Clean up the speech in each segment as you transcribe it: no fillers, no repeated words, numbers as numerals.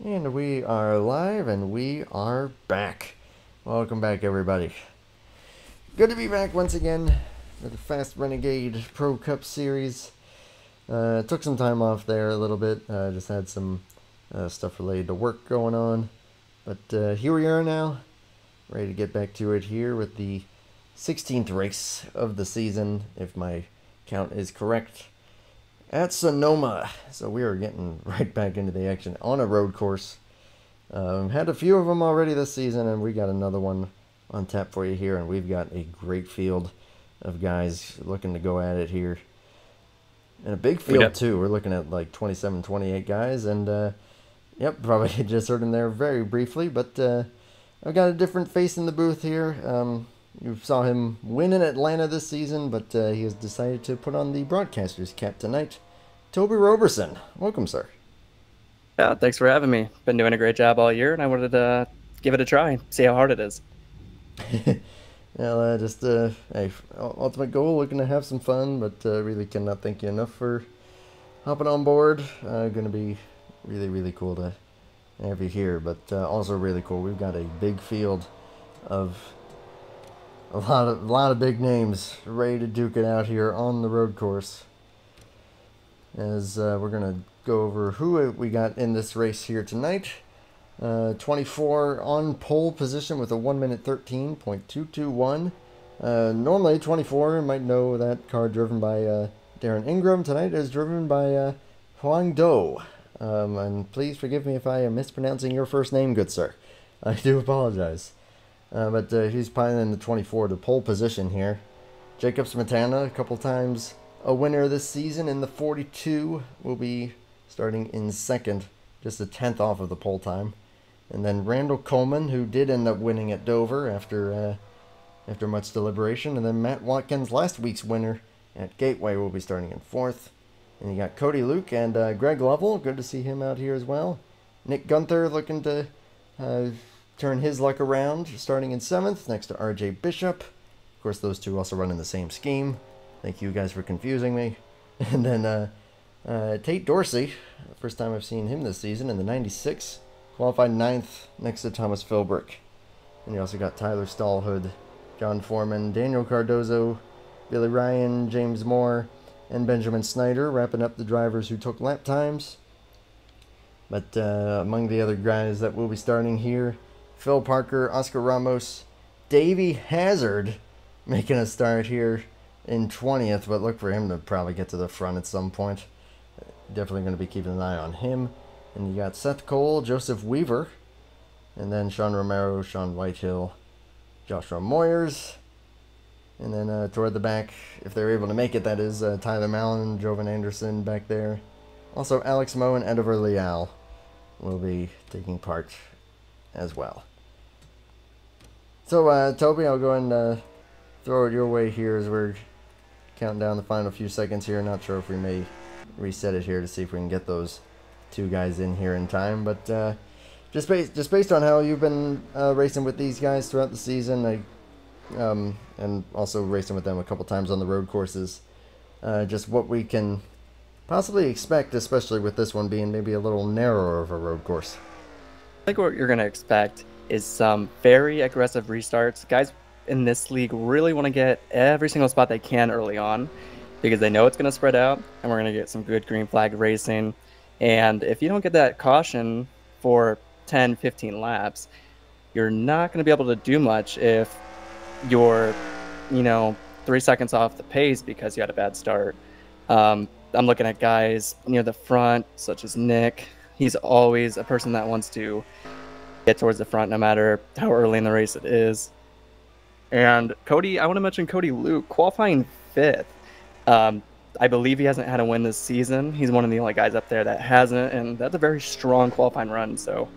And we are live and we are back. Welcome back, everybody. Good to be back once again with the FAST Renegade Pro Cup Series. Took some time off there a little bit. Just had some stuff related to work going on. But here we are now, ready to get back to it here with the 16th race of the season, if my count is correct, at Sonoma. So we are getting right back into the action on a road course. Had a few of them already this season, and we got another one on tap for you here, and we've got a great field of guys looking to go at it here. And a big field too. We're looking at like 27, 28 guys, and yep, probably just heard him there very briefly, but I've got a different face in the booth here. You saw him win in Atlanta this season, but he has decided to put on the broadcaster's cap tonight. Toby Roberson, welcome, sir. Yeah, thanks for having me. Been doing a great job all year, and I wanted to give it a try, see how hard it is. Well, just hey, ultimate goal, looking to have some fun, but really cannot thank you enough for hopping on board. Going to be really cool to have you here, but also really cool. We've got a big field of a lot of big names ready to duke it out here on the road course. As we're gonna go over who we got in this race here tonight. 24 on pole position with a 1 minute 13.221. Normally 24, you might know that car driven by Darren Ingram. Tonight is driven by Huang Do. And please forgive me if I am mispronouncing your first name, good sir. I do apologize. But he's piloting the 24 to pole position here. Jacob Smetana, a couple times a winner this season in the 42, will be starting in second, just a 10th off of the pole time. And then Randall Coleman, who did end up winning at Dover after much deliberation. And then Matt Watkins, last week's winner at Gateway, will be starting in fourth. And you got Cody Luke and Greg Lovell. Good to see him out here as well. Nick Gunther looking to turn his luck around, starting in 7th, next to RJ Bishop. Of course, those two also run in the same scheme. Thank you guys for confusing me. And then Tate Dorsey, first time I've seen him this season, in the 96, qualified 9th, next to Thomas Philbrick. And you also got Tyler Stallhood, John Foreman, Daniel Cardozo, Billy Ryan, James Moore, and Benjamin Snyder, wrapping up the drivers who took lap times. But among the other guys that will be starting here, Phil Parker, Oscar Ramos, Davey Hazard making a start here in 20th, but look for him to probably get to the front at some point. Definitely going to be keeping an eye on him. And you got Seth Cole, Joseph Weaver, and then Sean Romero, Sean Whitehill, Joshua Moyers. And then toward the back, if they're able to make it, that is Tyler Mallon, Jovan Anderson back there. Also Alex Moe and Ediver Leal will be taking part as well. So Toby, I'll go and throw it your way here as we're counting down the final few seconds here. Not sure if we may reset it here to see if we can get those two guys in here in time, but just based on how you've been racing with these guys throughout the season, and also racing with them a couple times on the road courses, just what we can possibly expect, especially with this one being maybe a little narrower of a road course. I think what you're going to expect is some very aggressive restarts. Guys in this league really want to get every single spot they can early on because they know it's going to spread out, and we're going to get some good green flag racing. And if you don't get that caution for 10, 15 laps, you're not going to be able to do much if you're, 3 seconds off the pace because you had a bad start. I'm looking at guys near the front, such as Nick. He's always a person that wants to get towards the front no matter how early in the race it is. And Cody, I want to mention Cody Luke, qualifying 5th. I believe he hasn't had a win this season. He's one of the only guys up there that hasn't, and that's a very strong qualifying run, so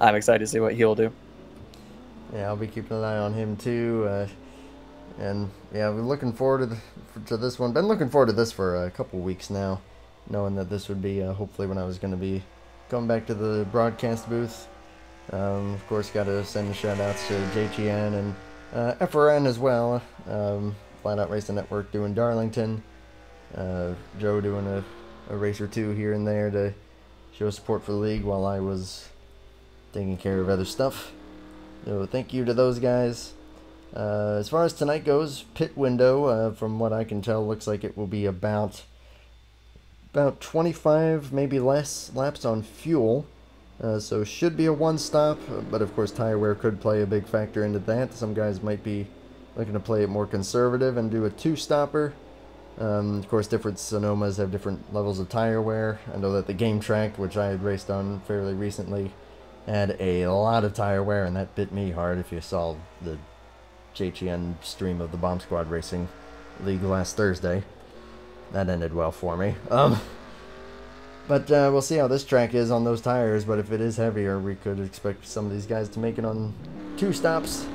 I'm excited to see what he'll do. Yeah, I'll be keeping an eye on him too. And yeah, we're looking forward to this one. Been looking forward to this for a couple weeks now, knowing that this would be hopefully when I was going to be coming back to the broadcast booth. Of course, got to send shout outs to JTN and FRN as well. Flat Out Racing Network doing Darlington. Joe doing a race or two here and there to show support for the league while I was taking care of other stuff. So thank you to those guys. As far as tonight goes, pit window, from what I can tell, looks like it will be about 25, maybe less laps on fuel. So should be a one stop, but of course tire wear could play a big factor into that. Some guys might be looking to play it more conservative and do a two-stopper. Of course, different Sonomas have different levels of tire wear. I know that the game track, which I had raced on fairly recently, had a lot of tire wear, and that bit me hard. If you saw the JTN stream of the Bomb Squad Racing League last Thursday, that ended well for me. But we'll see how this track is on those tires, but if it is heavier, we could expect some of these guys to make it on two stops,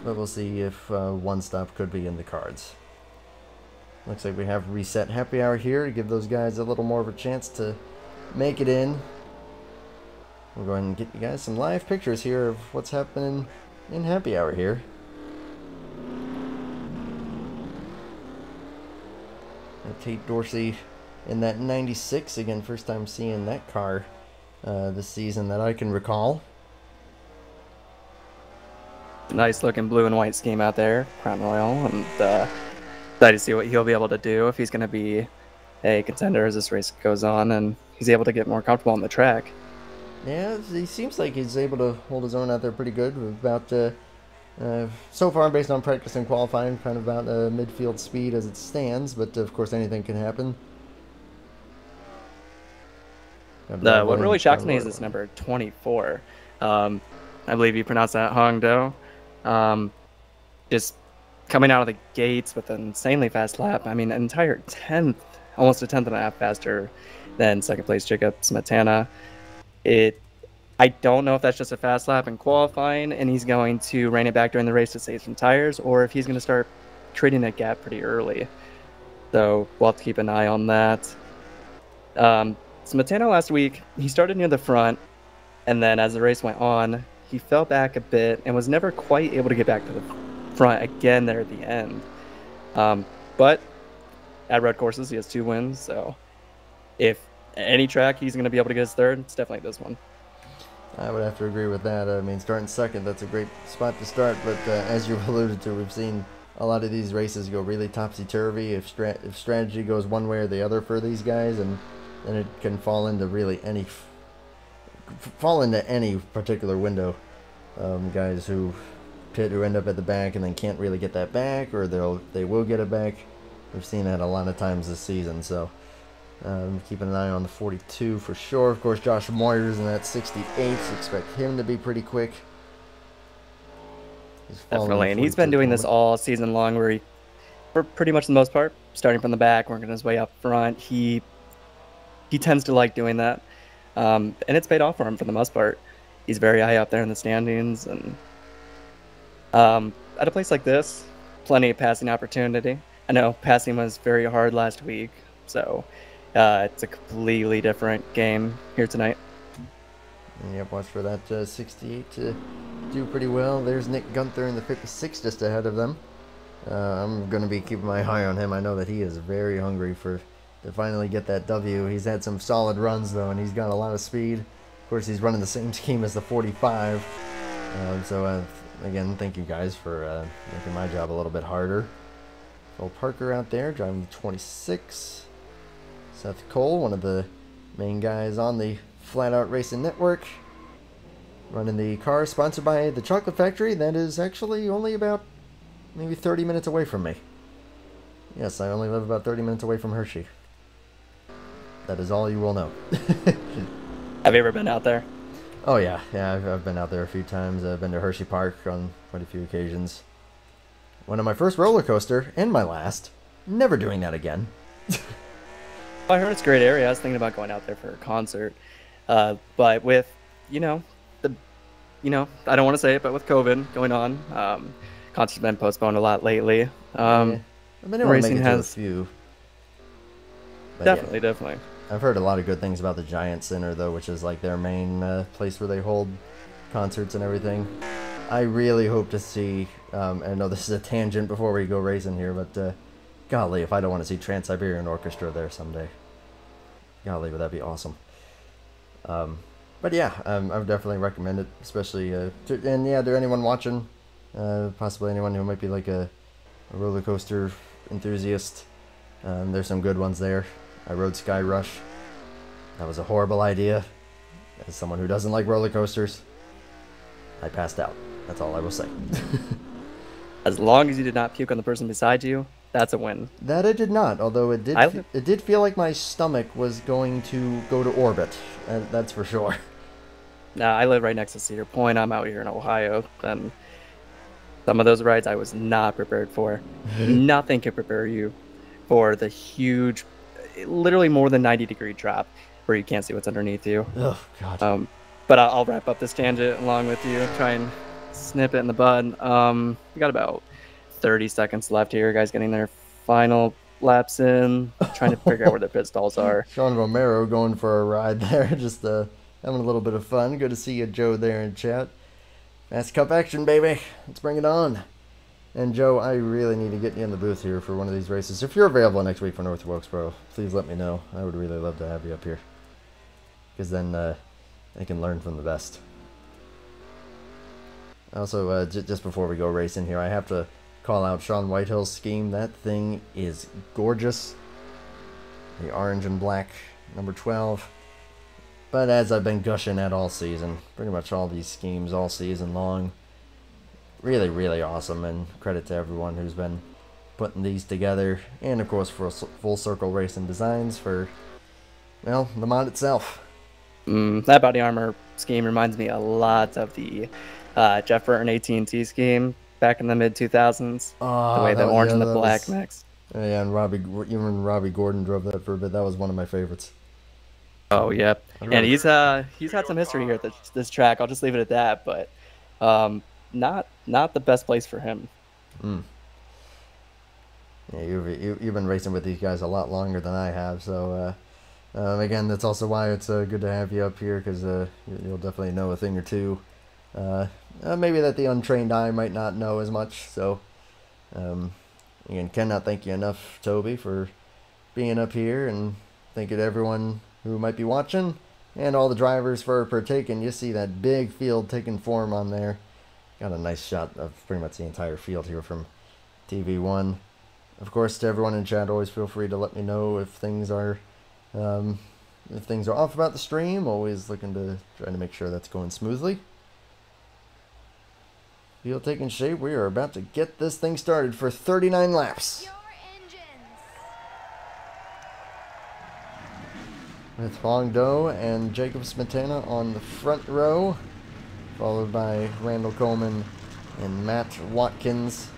but we'll see if one stop could be in the cards. Looks like we have reset happy hour here to give those guys a little more of a chance to make it in. We'll go ahead and get you guys some live pictures here of what's happening in happy hour here. Tate Dorsey in that 96, again, first time seeing that car this season that I can recall. Nice looking blue and white scheme out there, Crown Royal, and excited to see what he'll be able to do if he's going to be a contender as this race goes on and he's able to get more comfortable on the track. Yeah, he seems like he's able to hold his own out there pretty good. About so far, based on practice and qualifying, kind of about midfield speed as it stands, but of course anything can happen. What really shocks me is this number 24. I believe you pronounce that Hong Do. Just coming out of the gates with an insanely fast lap. I mean, an entire 10th, almost a 10th and a half faster than second place Jacob Smetana. I don't know if that's just a fast lap in qualifying and he's going to rein it back during the race to save some tires, or if he's going to start creating that gap pretty early. So we'll have to keep an eye on that. Smetana last week, he started near the front, and then as the race went on, he fell back a bit and was never quite able to get back to the front again there at the end. But at road courses, he has 2 wins, so if any track he's going to be able to get his third, it's definitely this one. I would have to agree with that. I mean, starting second, that's a great spot to start, but as you've alluded to, we've seen a lot of these races go really topsy-turvy if strategy goes one way or the other for these guys, and then it can fall into really any particular window. Guys who pit who end up at the back and then can't really get that back, or they will get it back. We've seen that a lot of times this season, so keeping an eye on the 42 for sure. Of course, Josh Moyers in that 68, expect him to be pretty quick. Definitely, and he's been doing this all season long, where he, for pretty much the most part, starting from the back, working his way up front. He tends to like doing that, and it's paid off for him for the most part. He's very high up there in the standings, and at a place like this, plenty of passing opportunity. I know passing was very hard last week, so it's a completely different game here tonight. Yep, watch for that 68 to do pretty well. There's Nick Gunther in the 56 just ahead of them. I'm going to be keeping my eye on him. I know that he is very hungry to finally get that W. He's had some solid runs, though, and he's got a lot of speed. Of course, he's running the same scheme as the 45. Again, thank you guys for making my job a little bit harder. Phil Parker out there driving the 26. Seth Cole, one of the main guys on the Flat Out Racing Network, running the car sponsored by the Chocolate Factory. That is actually only about maybe 30 minutes away from me. Yes, I only live about 30 minutes away from Hershey. That is all you will know. Have you ever been out there? Oh yeah, I've been out there a few times. I've been to Hershey Park on quite a few occasions. Went on my first roller coaster and my last. Never doing that again. I heard it's a great area. I was thinking about going out there for a concert, but with I don't want to say it, but with COVID going on, concerts have been postponed a lot lately. I've been able to make it to a few. But definitely. I've heard a lot of good things about the Giant Center, though, which is like their main place where they hold concerts and everything. I really hope to see, I know this is a tangent before we go racing here, but golly, if I don't want to see Trans-Siberian Orchestra there someday. Golly, would that be awesome. But yeah, I would definitely recommend it, especially and yeah, to anyone watching, possibly anyone who might be like a roller coaster enthusiast. There's some good ones there. I rode Sky Rush. That was a horrible idea. As someone who doesn't like roller coasters, I passed out. That's all I will say. As long as you did not puke on the person beside you, that's a win. That I did not, although it did feel like my stomach was going to go to orbit. That's for sure. Now, I live right next to Cedar Point. I'm out here in Ohio, and some of those rides I was not prepared for. Nothing can prepare you for the huge, literally more than 90-degree drop where you can't see what's underneath you. Oh, God. But I'll wrap up this tangent along with you, try and snip it in the bud. We got about 30 seconds left here. Guys getting their final laps in, trying to figure out where their pit stalls are. Sean Romero going for a ride there, just having a little bit of fun. Good to see you, Joe, there in chat. Fast Cup action, baby. Let's bring it on. And Joe, I really need to get you in the booth here for one of these races. If you're available next week for North Wilkesboro, please let me know. I would really love to have you up here. Because then I can learn from the best. Also, just before we go racing here, I have to call out Sean Whitehill's scheme. That thing is gorgeous. The orange and black, number 12. But as I've been gushing at all season, pretty much all these schemes all season long, really, really awesome, and credit to everyone who's been putting these together, and of course for Full Circle Racing Designs for, well, the mod itself. That body armor scheme reminds me a lot of the Jeff Burton AT&T scheme back in the mid-2000s. The way the orange and the black mix. Yeah, and Robbie Gordon drove that for a bit. That was one of my favorites. Oh, yeah. And he's had some history here at this track. I'll just leave it at that, but not the best place for him. Yeah, you've been racing with these guys a lot longer than I have, so again, that's also why it's good to have you up here, because you'll definitely know a thing or two. Maybe that the untrained eye might not know as much, so again, cannot thank you enough, Toby, for being up here, and thank you to everyone who might be watching, and all the drivers for partaking. You see that big field taking form on there. Got a nice shot of pretty much the entire field here from TV1. Of course, to everyone in chat, always feel free to let me know if things are off about the stream. Always looking to try to make sure that's going smoothly. Field taking shape. We are about to get this thing started for 39 laps. With Fong Do and Jacob Smetana on the front row, followed by Randall Coleman and Matt Watkins.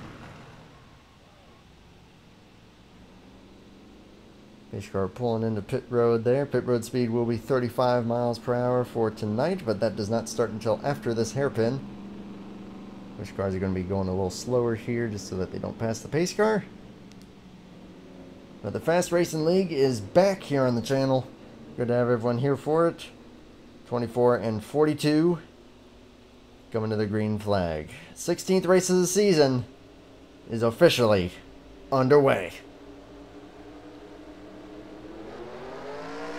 Pace car pulling into pit road there. Pit road speed will be 35 miles per hour for tonight, but that does not start until after this hairpin. Push cars are going to be going a little slower here just so that they don't pass the pace car. But the Fast Racing League is back here on the channel. Good to have everyone here for it. 24 and 42 coming to the green flag. 16th race of the season is officially underway.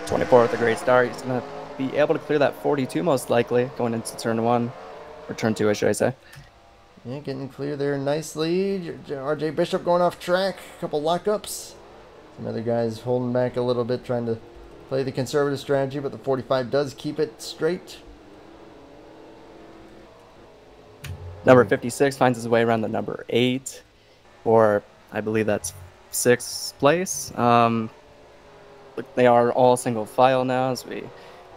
24 with a great start. He's going to be able to clear that 42 most likely going into turn 1, or turn 2, should I say. Yeah, getting clear there nicely. RJ Bishop going off track. A couple lockups. Some other guys holding back a little bit, trying to play the conservative strategy, but the 45 does keep it straight. Number 56 finds his way around the number 8, or I believe that's 6th place. They are all single file now, as we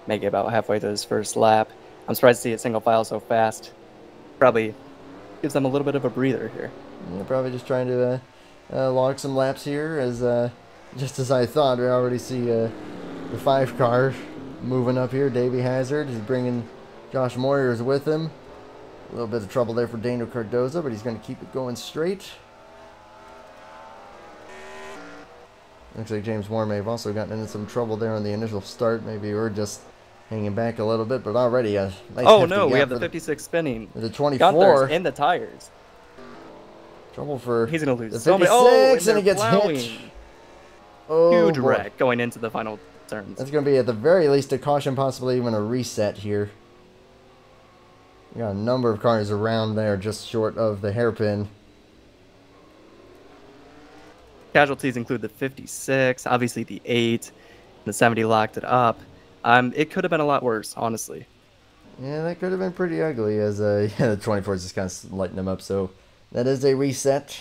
make it about halfway through this first lap. I'm surprised to see it single file so fast. Probably gives them a little bit of a breather here. They're probably just trying to log some laps here, as just as I thought. We already see the 5 car moving up here. Davey Hazard is bringing Josh Moyers with him. A little bit of trouble there for Daniel Cardoza, but he's going to keep it going straight. Looks like James Moore may have also gotten into some trouble there on the initial start. Maybe we're just hanging back a little bit, but already a nice oh no, we have the 56 spinning. The 24 in the tires. Trouble for he's gonna lose the 56, so many. Oh, and he gets plowing. hit. Oh, huge boy. wreck going into the final turns. That's going to be at the very least a caution, possibly even a reset here. We got a number of cars around there just short of the hairpin. Casualties include the 56, obviously the 8, the 70 locked it up. It could have been a lot worse, honestly. Yeah, that could have been pretty ugly as yeah, the 24 is just kind of lighting them up. So that is a reset.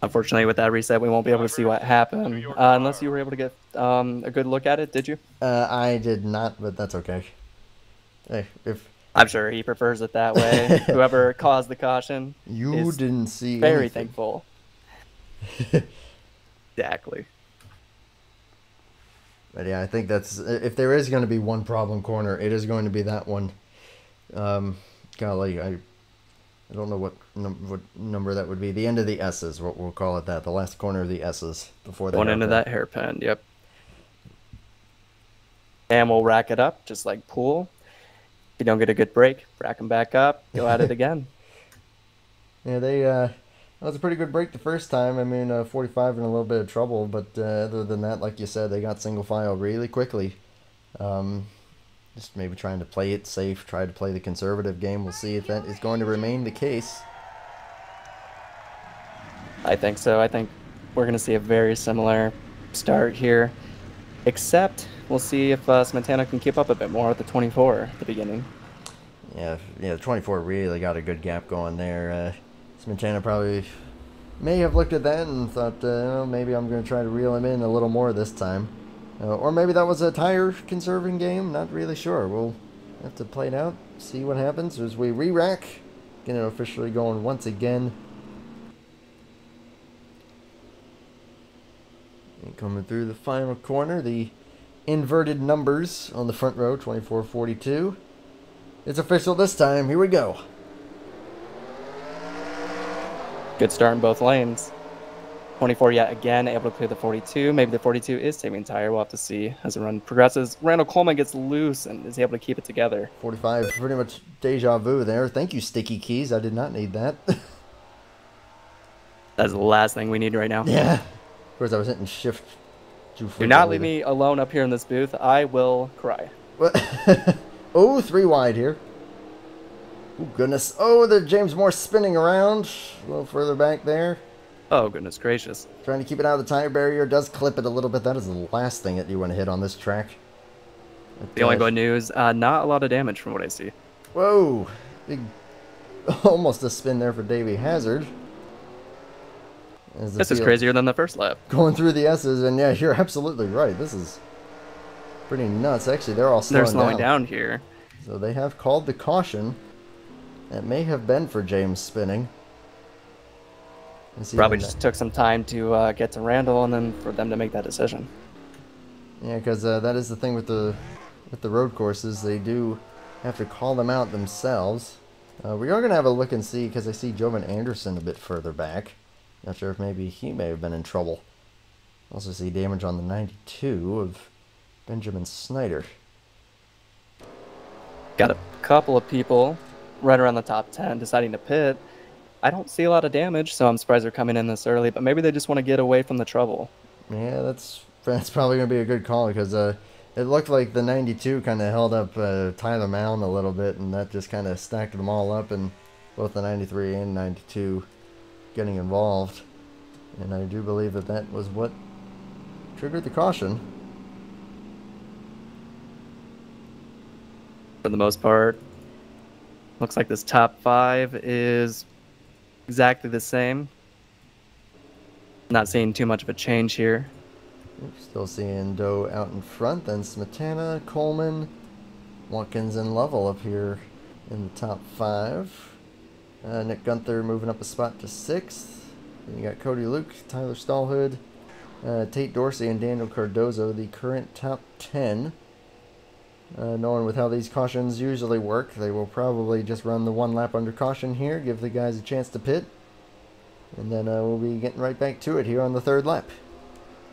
Unfortunately, with that reset, we won't be able to see what happened. Unless you were able to get a good look at it, did you? I did not, but that's okay. Hey, if I'm sure he prefers it that way. Whoever caused the caution you didn't see very anything. thankful. Exactly. But yeah, I think that's, if there is going to be one problem corner, it is going to be that one. Golly, I don't know what number that would be. The end of the S's, what we'll call it that. The last corner of the S's before the Going into that hairpin, yep. And we'll rack it up, just like pool. If you don't get a good break, rack them back up, go at it again. Yeah, that was a pretty good break the first time. I mean, 45 in a little bit of trouble, but other than that, like you said, they got single file really quickly. Just maybe trying to play it safe, try to play the conservative game. We'll see if that is going to remain the case. I think so. I think we're going to see a very similar start here, except we'll see if Smetana can keep up a bit more with the 24 at the beginning. Yeah, the 24 really got a good gap going there. Smetana probably may have looked at that and thought, maybe I'm going to try to reel him in a little more this time. Or maybe that was a tire conserving game. Not really sure. We'll have to play it out, see what happens as we re-rack. Getting it officially going once again. And coming through the final corner, the inverted numbers on the front row, 24-42. It's official this time. Here we go. Good start in both lanes. 24 yet again, able to clear the 42. Maybe the 42 is saving tire. We'll have to see as the run progresses. Randall Coleman gets loose and is able to keep it together. 45, pretty much deja vu there. Thank you, Sticky Keys. I did not need that. That's the last thing we need right now. Yeah. Of course, I was hitting shift too frequently. Do not leave me alone up here in this booth. I will cry. Oh, 3 wide here. Oh, goodness. Oh, the James Moore spinning around. A little further back there. Oh, goodness gracious. Trying to keep it out of the tire barrier. Does clip it a little bit. That is the last thing that you want to hit on this track. The only good news, not a lot of damage from what I see. Whoa. Big, almost a spin there for Davey Hazard. This is crazier than the first lap. Going through the S's, and yeah, you're absolutely right. This is pretty nuts. Actually, they're all slowing down here. So they have called the caution. That may have been for James spinning. Probably just took some time to get to Randall and then for them to make that decision. Yeah, because that is the thing with the road courses. They do have to call them out themselves. We are going to have a look and see, because I see Jovan Anderson a bit further back. Not sure if maybe he may have been in trouble. Also see damage on the 92 of Benjamin Snyder. Got a couple of people right around the top 10 deciding to pit. I don't see a lot of damage, so I'm surprised they're coming in this early, but maybe they just want to get away from the trouble. Yeah, that's probably going to be a good call, because it looked like the 92 kind of held up Tyler Mound a little bit, and that just kind of stacked them all up, and both the 93 and 92 getting involved. And I do believe that that was what triggered the caution. For the most part, looks like this top 5 is exactly the same. Not seeing too much of a change here. Still seeing Doe out in front, then Smetana, Coleman, Watkins, and Lovell up here in the top 5. Nick Gunther moving up a spot to 6th. Then you got Cody Luke, Tyler Stallhood, Tate Dorsey, and Daniel Cardozo, the current top 10. Knowing with how these cautions usually work, they will probably just run the 1 lap under caution here, give the guys a chance to pit, and then we'll be getting right back to it here on the 3rd lap.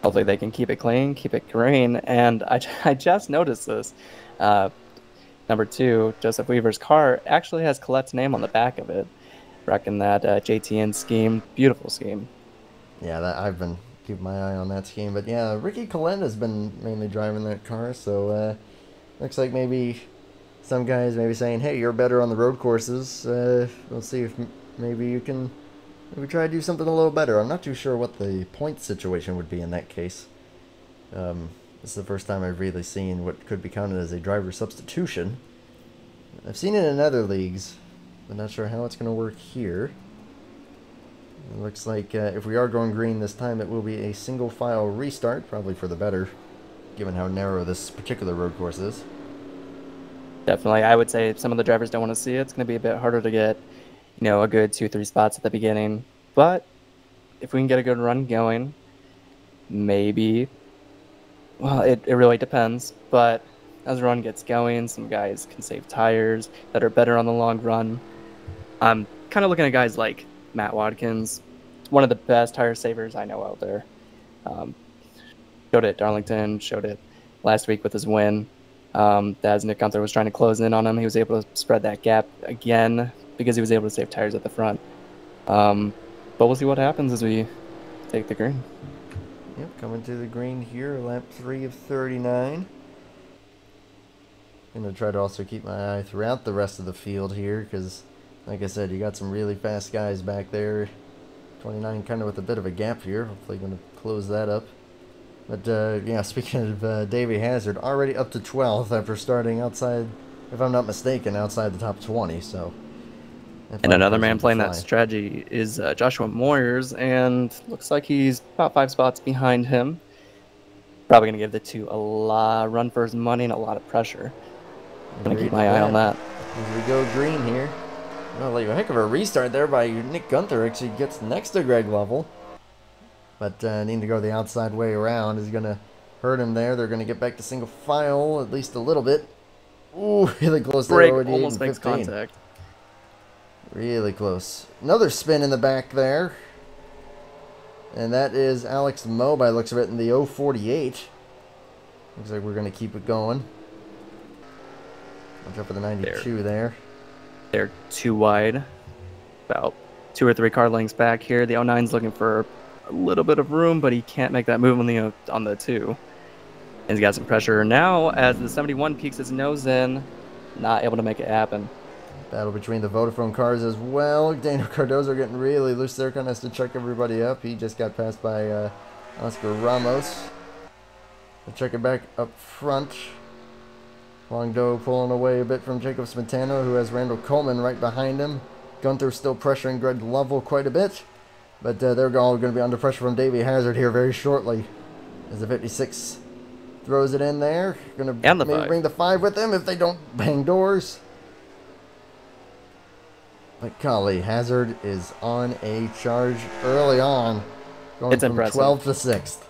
Hopefully they can keep it clean, keep it green, and I just noticed this. Number 2, Joseph Weaver's car actually has Colette's name on the back of it. Reckon that JTN scheme, beautiful scheme. Yeah, that I've been keep my eye on that scheme. But yeah, Ricky Colette has been mainly driving that car, so looks like maybe some guys maybe saying, hey, you're better on the road courses. We'll see if maybe you can maybe try to do something a little better. I'm not too sure what the point situation would be in that case. This is the first time I've really seen what could be counted as a driver substitution. I've seen it in other leagues, but not sure how it's going to work here. It looks like if we are going green this time, it will be a single file restart, probably for the better, given how narrow this particular road course is. Definitely, I would say if some of the drivers don't want to see it, it's going to be a bit harder to get, you know, a good 2-3 spots at the beginning. But if we can get a good run going, maybe, well, it really depends. But as the run gets going, some guys can save tires that are better on the long run. I'm kind of looking at guys like Matt Watkins, one of the best tire savers I know out there. Showed it at Darlington, showed it last week with his win. As Nick Gunther was trying to close in on him, he was able to spread that gap again because he was able to save tires at the front. But we'll see what happens as we take the green. Yep, coming to the green here, lap 3 of 39. Gonna try to also keep my eye throughout the rest of the field here, because, like I said, you got some really fast guys back there. 29 kind of with a bit of a gap here. Hopefully gonna close that up. But, yeah, speaking of Davey Hazard, already up to 12th after starting outside, if I'm not mistaken, outside the top 20, so... And another man playing that strategy is Joshua Moyers, and looks like he's about 5 spots behind him. Probably going to give the two a lot run for his money and a lot of pressure. I'm going to keep my eye on that. As we go green here. Well, like a heck of a restart there by Nick Gunther. Actually gets next to Greg Lovell. But needing to go the outside way around is going to hurt him there. They're going to get back to single file at least a little bit. Ooh, really close there. Break almost makes contact. Really close. Another spin in the back there. And that is Alex Moe by the looks of it in the 048. Looks like we're going to keep it going. Watch out for the 92 there. They're too wide. About 2 or 3 car lengths back here. The 09's looking for a little bit of room, but he can't make that move on the 2. And he's got some pressure now as the 71 peeks his nose in. Not able to make it happen. Battle between the Vodafone cars as well. Daniel Cardozo getting really loose there. Kind of has to check everybody up. He just got passed by Oscar Ramos. We'll check it back up front. Longdo pulling away a bit from Jacob Smetano, who has Randall Coleman right behind him. Gunther still pressuring Greg Lovell quite a bit. But they're all going to be under pressure from Davey Hazard here very shortly. As the 56 throws it in there. Going to maybe bring the 5 with them if they don't bang doors. But golly, Hazard is on a charge early on. Going from impressive. 12th to 6th.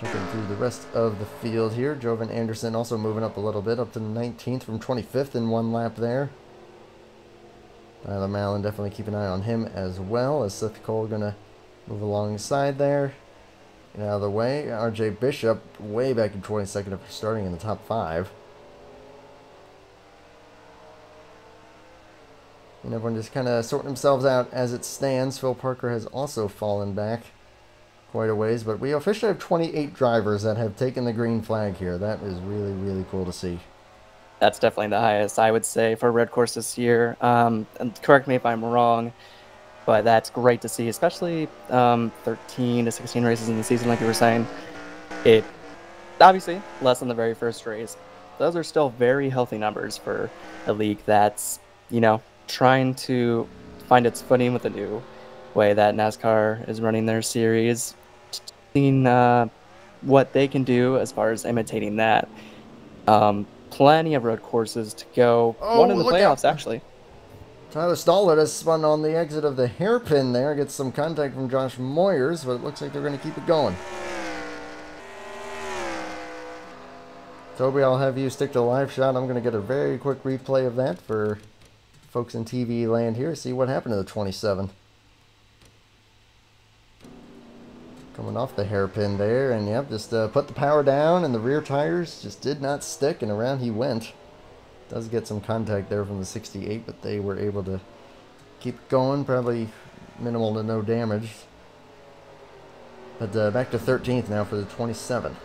Checking through the rest of the field here. Jovan Anderson also moving up a little bit, up to 19th from 25th in 1 lap there. Tyler Mallon, definitely keep an eye on him as well, as Seth Cole going to move alongside there. Get out of the way. RJ Bishop way back in 22nd after starting in the top 5. And everyone just kind of sorting themselves out as it stands. Phil Parker has also fallen back quite a ways, but we officially have 28 drivers that have taken the green flag here. That is really, really cool to see. That's definitely the highest, I would say, for a red course this year. And correct me if I'm wrong, but that's great to see, especially 13 to 16 races in the season, like you were saying. It obviously less than the very first race. Those are still very healthy numbers for a league that's, you know, trying to find its footing with the new way that NASCAR is running their series. Seeing what they can do as far as imitating that. Plenty of road courses to go. One in the playoffs, actually. Tyler Stallard has spun on the exit of the hairpin there. Gets some contact from Josh Moyers, but it looks like they're going to keep it going. Toby, I'll have you stick to the live shot. I'm going to get a very quick replay of that for folks in TV land here. See what happened to the 27. Coming off the hairpin there, and yep, just put the power down, and the rear tires just did not stick, and around he went. Does get some contact there from the 68, but they were able to keep going. Probably minimal to no damage. But back to 13th now for the 27.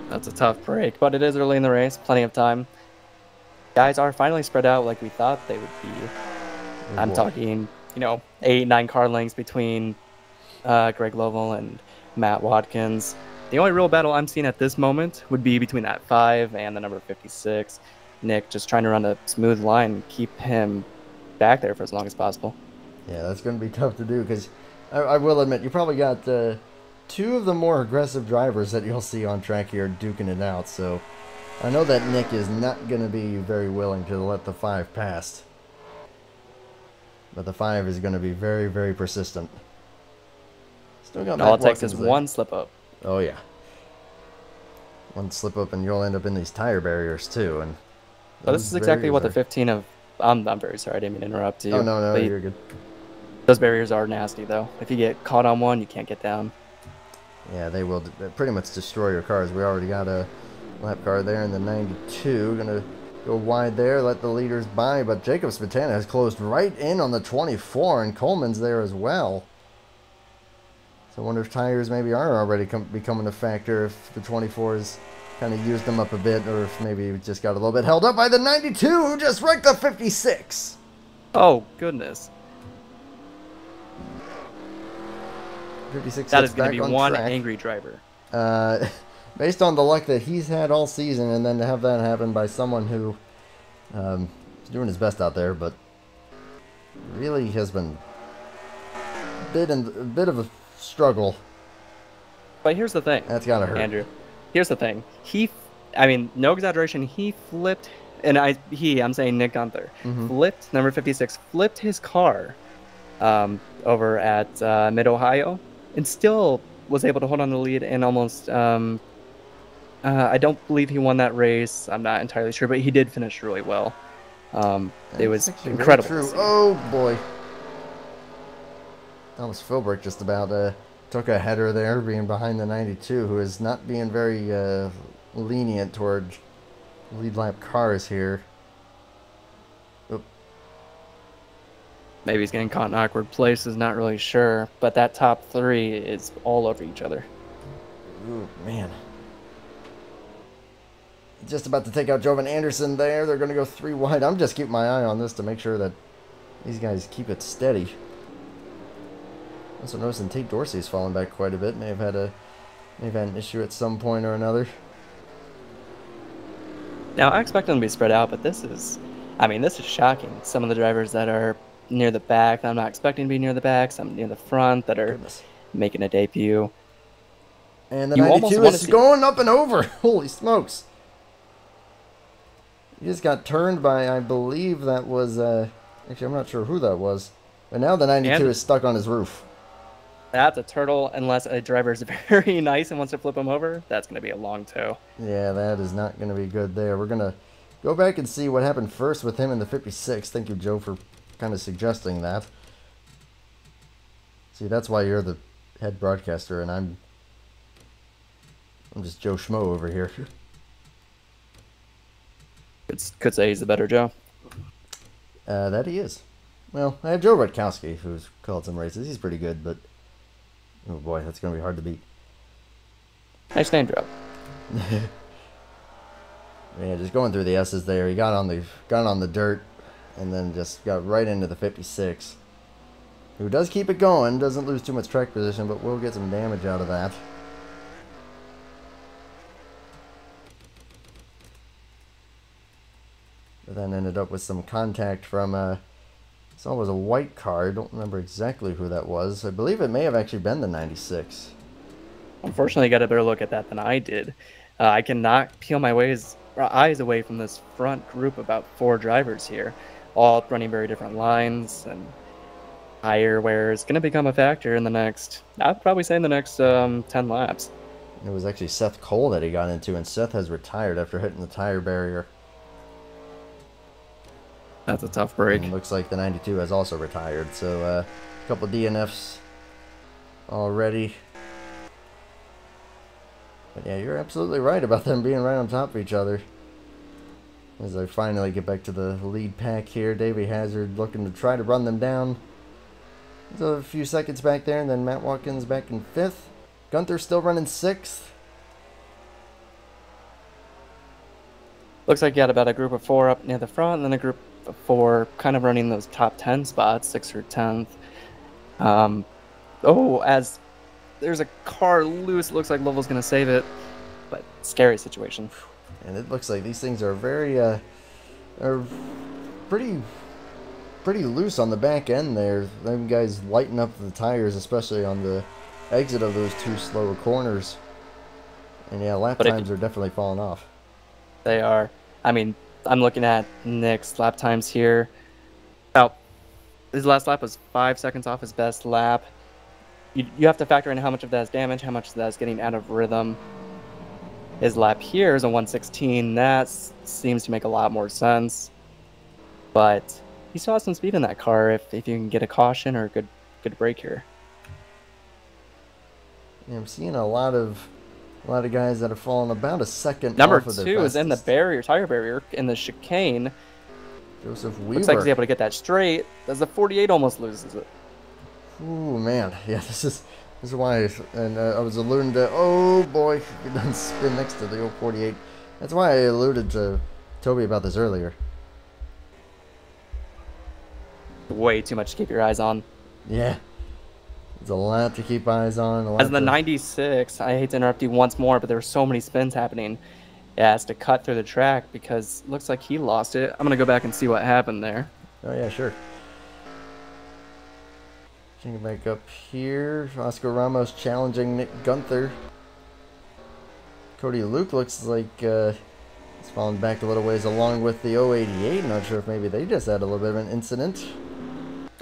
That's a tough break, but it is early in the race. Plenty of time. Guys are finally spread out like we thought they would be. I'm talking, 8, 9 car lengths between Greg Lovell and Matt Watkins. The only real battle I'm seeing at this moment would be between that 5 and the number 56. Nick just trying to run a smooth line and keep him back there for as long as possible. Yeah, that's going to be tough to do because I will admit you probably got 2 of the more aggressive drivers that you'll see on track here duking it out. So I know that Nick is not going to be very willing to let the 5 pass. But the 5 is going to be very, very persistent. Still got all it takes is one slip up. Oh, yeah. One slip up and you'll end up in these tire barriers, too. And well, this is exactly what the 15 of... I'm very sorry, I didn't mean to interrupt you. Oh, no, you're good. Those barriers are nasty, though. If you get caught on one, you can't get down. Yeah, they will pretty much destroy your cars. We already got a lap car there in the 92. Going to go wide there, let the leaders by. But Jacob Smetana has closed right in on the 24, and Coleman's there as well. So I wonder if tires maybe are already becoming a factor, if the 24s kind of used them up a bit, or if maybe we just got a little bit held up by the 92, who just wrecked the 56. Oh, goodness. 56 that is going to be one track. Angry driver. Based on the luck that he's had all season, and then to have that happen by someone who is doing his best out there, but really has been a bit of a struggle. But here's the thing. That's gotta hurt, Andrew. Here's the thing. No exaggeration. He flipped, and I'm saying Nick Gunther, flipped number 56, flipped his car over at Mid Ohio, and still was able to hold on to the lead and almost. I don't believe he won that race. I'm not entirely sure, but he did finish really well. It was incredible. True. Oh boy. Thomas Philbrick just about took a header there, being behind the 92, who is not being very lenient toward lead lap cars here. Oop. Maybe he's getting caught in awkward places, not really sure. But that top 3 is all over each other. Ooh, man. Just about to take out Jovan Anderson there. They're going to go 3 wide. I'm just keeping my eye on this to make sure that these guys keep it steady. Also noticing Tate Dorsey's fallen back quite a bit. May have had an issue at some point or another. Now, I expect them to be spread out, but this is shocking. Some of the drivers that are near the back, I'm not expecting to be near the back, some near the front that are making a debut. And the 92 is going up and over. Holy smokes. He just got turned by, I believe that was, actually I'm not sure who that was. But now the 92 is stuck on his roof. That's a turtle, unless a driver is very nice and wants to flip him over. That's going to be a long tow. Yeah, that is not going to be good there. We're going to go back and see what happened first with him in the 56. Thank you, Joe, for kind of suggesting that. See, that's why you're the head broadcaster, and I'm just Joe Schmo over here. Could say he's the better Joe. That he is. Well, I have Joe Rutkowski, who's called some races. He's pretty good, but oh boy, that's going to be hard to beat. Nice name drop. Yeah, just going through the S's there. He got on the dirt, and then just got right into the 56. Who does keep it going, doesn't lose too much track position, but will get some damage out of that. But then ended up with some contact from, saw it was a white car. I don't remember exactly who that was. I believe it may have actually been the 96. Unfortunately, I got a better look at that than I did. I cannot peel my eyes away from this front group, about 4 drivers here, all running very different lines, and tire wear is going to become a factor in the next, I'd probably say in the next 10 laps. It was actually Seth Cole that he got into, and Seth has retired after hitting the tire barrier. That's a tough break. And looks like the 92 has also retired, so a couple DNFs already. But yeah, you're absolutely right about them being right on top of each other. as I finally get back to the lead pack here. Davey Hazard looking to try to run them down. There's a few seconds back there, and then Matt Watkins back in 5th. Gunther still running 6th. Looks like you got about a group of 4 up near the front, and then a group of 4 kind of running those top 10 spots, 6th or 10th. As there's a car loose, it looks like Lovell's going to save it, but scary situation. And it looks like these things are very, are pretty loose on the back end there. Them guys lighten up the tires, especially on the exit of those 2 slower corners. And yeah, lap times are definitely falling off. They are. I mean, I'm looking at Nick's lap times here. About his last lap was 5 seconds off his best lap. You have to factor in how much of that is damage, how much of that is getting out of rhythm. His lap here is a 1:16. That seems to make a lot more sense. But he still has some speed in that car if you can get a caution or a good break here. Yeah, I'm seeing a lot of guys that are falling about a second. Number off of their 2 is in the fastest. tire barrier in the chicane. Joseph Weaver. Looks like he's able to get that straight. As the 48 almost loses it. Ooh, man. Yeah, this is why, and I was alluding to, oh boy, he done spin next to the 048. That's why I alluded to Toby about this earlier. Way too much to keep your eyes on. Yeah. There's a lot to keep eyes on. As in the 96, I hate to interrupt you once more, but there were so many spins happening. It has to cut through the track because it looks like he lost it. I'm going to go back and see what happened there. Oh, yeah, sure. Checking back up here. Oscar Ramos challenging Nick Gunther. Cody Luke looks like he's fallen back a little ways along with the 088. Not sure if maybe they just had a little bit of an incident.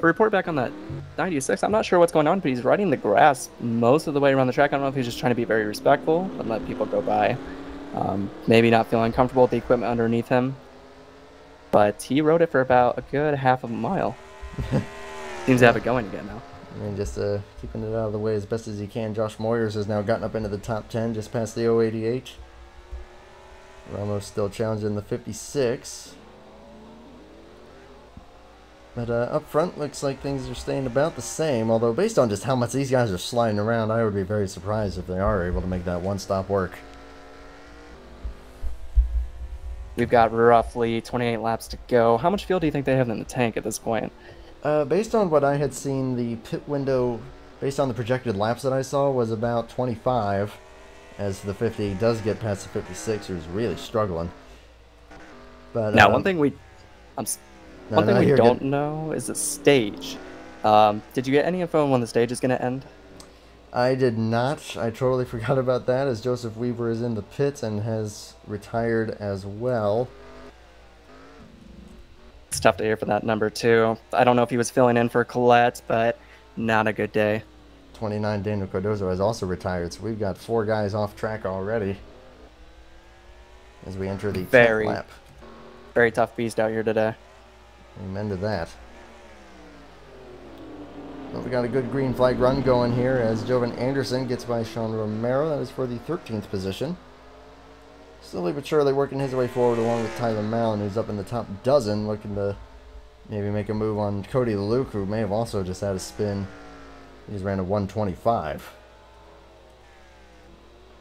A report back on that 96. I'm not sure what's going on, but he's riding the grass most of the way around the track. I don't know if he's just trying to be very respectful and let people go by. Maybe not feeling comfortable with the equipment underneath him. But he rode it for about a good half of a mile. Seems to have it going again now. I mean, just keeping it out of the way as best as he can. Josh Moyers has now gotten up into the top 10, just past the 088. Ramos still challenging the 56. But up front, looks like things are staying about the same. Although, based on just how much these guys are sliding around, I would be very surprised if they are able to make that one stop work. We've got roughly 28 laps to go. How much fuel do you think they have in the tank at this point? Based on what I had seen, the pit window, based on the projected laps that I saw, was about 25. As the 50 does get past the 56, who's really struggling. But now, one thing we don't know is the stage. Did you get any info on when the stage is going to end? I did not. I totally forgot about that, as Joseph Weaver is in the pits and has retired as well. It's tough to hear for that number 2. I don't know if he was filling in for Colette, but not a good day. 29 Daniel Cardozo has also retired, so we've got 4 guys off track already as we enter the 10th lap. Very tough beast out here today. Amen to that. Well, we got a good green flag run going here as Jovan Anderson gets by Sean Romero. That is for the 13th position. Slowly but surely working his way forward along with Tyler Mallon, who's up in the top dozen, looking to maybe make a move on Cody Luke, who may have also just had a spin. He's ran a 125.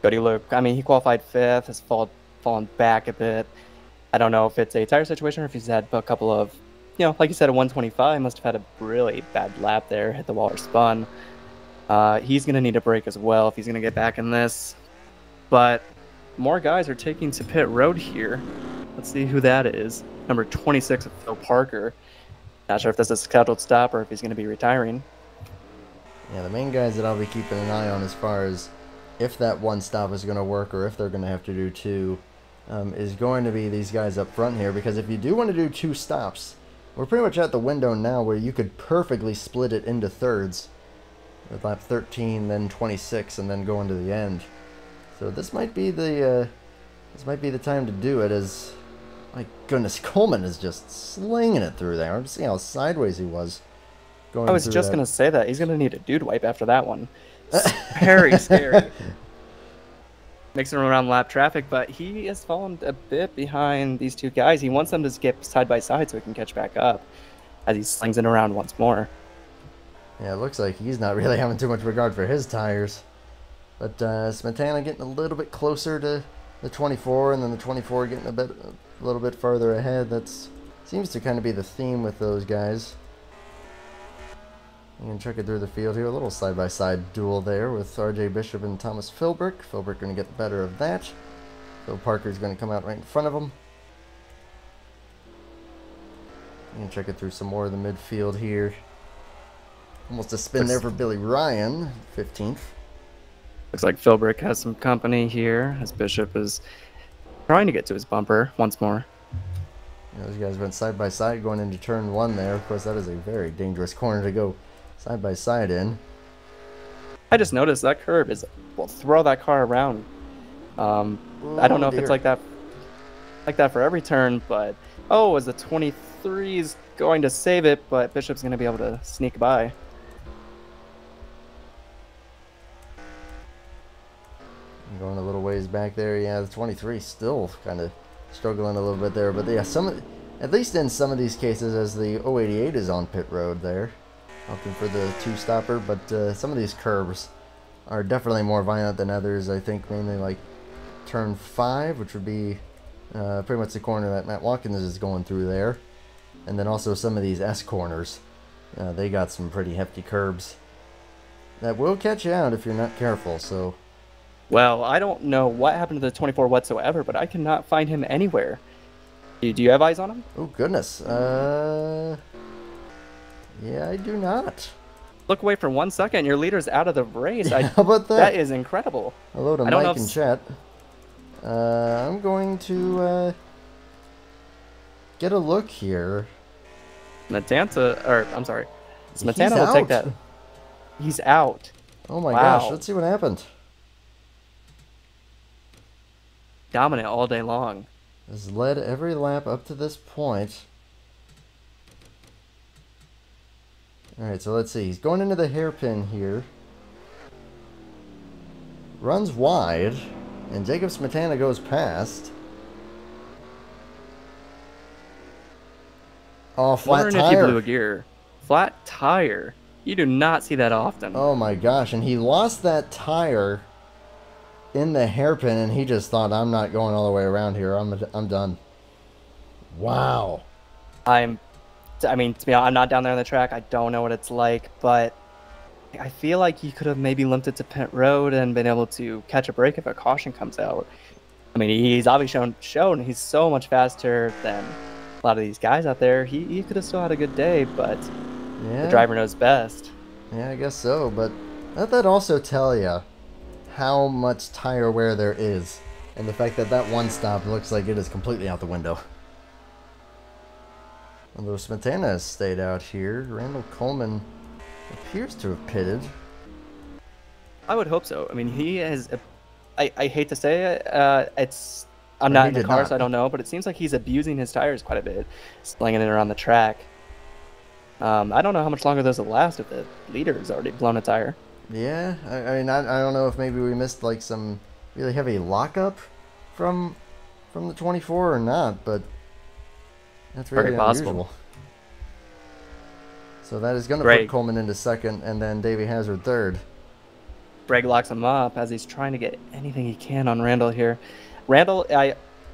Cody Luke, I mean, he qualified 5th, has fallen back a bit. I don't know if it's a tire situation or if he's had a couple of, like you said, a 125. Must have had a really bad lap there, hit the wall or spun. He's going to need a break as well if he's going to get back in this. But more guys are taking to pit road here. Let's see who that is. Number 26 of Phil Parker. Not sure if this is a scheduled stop or if he's going to be retiring. Yeah, the main guys that I'll be keeping an eye on as far as if that one stop is going to work or if they're going to have to do 2 is going to be these guys up front here. Because if you do want to do 2 stops, we're pretty much at the window now where you could perfectly split it into thirds. With lap 13, then 26, and then go into the end. So this might be the time to do it, as my goodness, Coleman is just slinging it through there. I'm seeing how sideways he was going. I was just going to say that. He's going to need a dude wipe after that one. Very scary. mixing around lap traffic, but he has fallen a bit behind these two guys. He wants them to skip side by side so he can catch back up as he slings it around once more. Yeah, it looks like he's not really having too much regard for his tires. But Smetana getting a little bit closer to the 24, and then the 24 getting a little bit farther ahead. That seems to kind of be the theme with those guys. You can check it through the field here. A little side-by-side duel there with RJ Bishop and Thomas Philbrick. Philbrick going to get the better of that. Phil Parker's going to come out right in front of him. You can check it through some more of the midfield here. Almost a spin there for Billy Ryan, 15th. Looks like Philbrick has some company here as Bishop is trying to get to his bumper once more. Yeah, those guys went side-by-side going into turn 1 there. Of course, that is a very dangerous corner to go side by side in. I just noticed that curve will throw that car around. I don't know if it's like that for every turn, but as the 23 is going to save it, but Bishop's going to be able to sneak by. Going a little ways back there. Yeah, the 23 still kind of struggling a little bit there, but yeah, at least in some of these cases, as the 088 is on pit road there, opting for the 2-stopper, but some of these curves are definitely more violent than others. I think mainly like turn 5, which would be pretty much the corner that Matt Watkins is going through there, and then also some of these S corners. They got some pretty hefty curbs that will catch you out if you're not careful. So, well, I don't know what happened to the 24 whatsoever, but I cannot find him anywhere. Do you have eyes on him? Oh goodness. Yeah, I do not. Look away for 1 second. Your leader's out of the race. Yeah, how about that? That is incredible. Hello to Mike in chat. I'm going to get a look here. Smetana will take that. He's out. Oh my gosh, let's see what happened. Dominant all day long. Has led every lap up to this point. Alright, so let's see. He's going into the hairpin here. Runs wide. And Jacob Smetana goes past. Oh, flat Wondering tire. if you blew a gear. Flat tire. You do not see that often. Oh my gosh, and he lost that tire in the hairpin, and he just thought, I'm not going all the way around here. I'm done. Wow. I mean, to be honest, I'm not down there on the track. I don't know what it's like, but I feel like he could have maybe limped it to pit road and been able to catch a break if a caution comes out. I mean, he's obviously shown he's so much faster than a lot of these guys out there. He could have still had a good day, but the driver knows best. Yeah, I guess so, but let that also tell you how much tire wear there is, and the fact that that one stop looks like it is completely out the window. Although Smetana has stayed out here, Randall Coleman appears to have pitted. I would hope so. I mean, he has. I hate to say it. I'm not in the car, so I don't know, but it seems like he's abusing his tires quite a bit, slinging it around the track. I don't know how much longer those will last if the leader's already blown a tire. Yeah, I mean, I don't know if maybe we missed like some really heavy lockup from the 24 or not, but that's really unusual. So that is going to put Coleman into second, and then Davey Hazard third. Greg locks him up as he's trying to get anything he can on Randall here. Randall,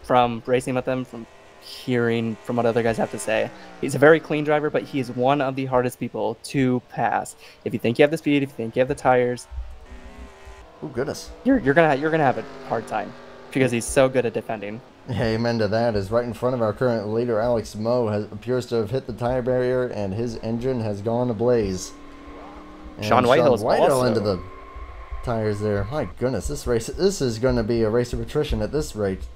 from racing with him, from hearing from what other guys have to say, he's a very clean driver, but he is one of the hardest people to pass. If you think you have the speed, if you think you have the tires, oh goodness, you're gonna have a hard time because he's so good at defending. Yeah, amen to that. Is right in front of our current leader, Alex Moe, appears to have hit the tire barrier, and his engine has gone ablaze. And Sean Whitehill's also into the tires there. My goodness, this is going to be a race of attrition at this rate.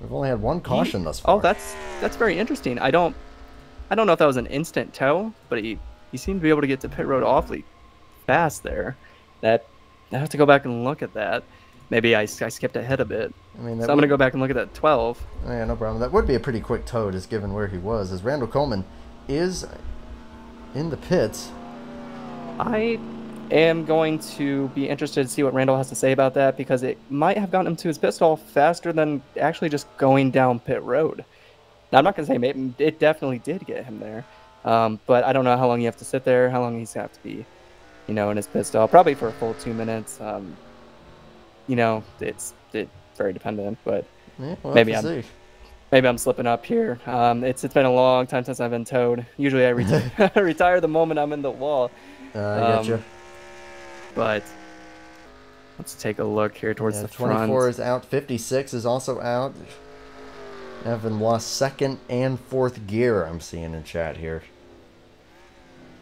We've only had one caution thus far. Oh, that's very interesting. I don't know if that was an instant tow, but he seemed to be able to get to pit road awfully fast there. I have to go back and look at that. Maybe I skipped ahead a bit. I mean, so I'm going to go back and look at that 12. Yeah, no problem. That would be a pretty quick tow, just given where he was, as Randall Coleman is in the pits. I am going to be interested to see what Randall has to say about that, because it might have gotten him to his pit stall faster than actually just going down pit road. Now, I'm not going to say maybe it definitely did get him there, but I don't know how long you have to sit there, how long he's going to have to be, in his pit stall. Probably for a full 2 minutes. It's very dependent, but Yeah, we'll maybe have to I'm see. maybe I'm slipping up here. It's been a long time since I've been towed. Usually I retire the moment I'm in the wall. I getcha. But let's take a look here towards Yeah, the 24 front. is out. 56 is also out. Evan lost second and fourth gear, I'm seeing in chat here.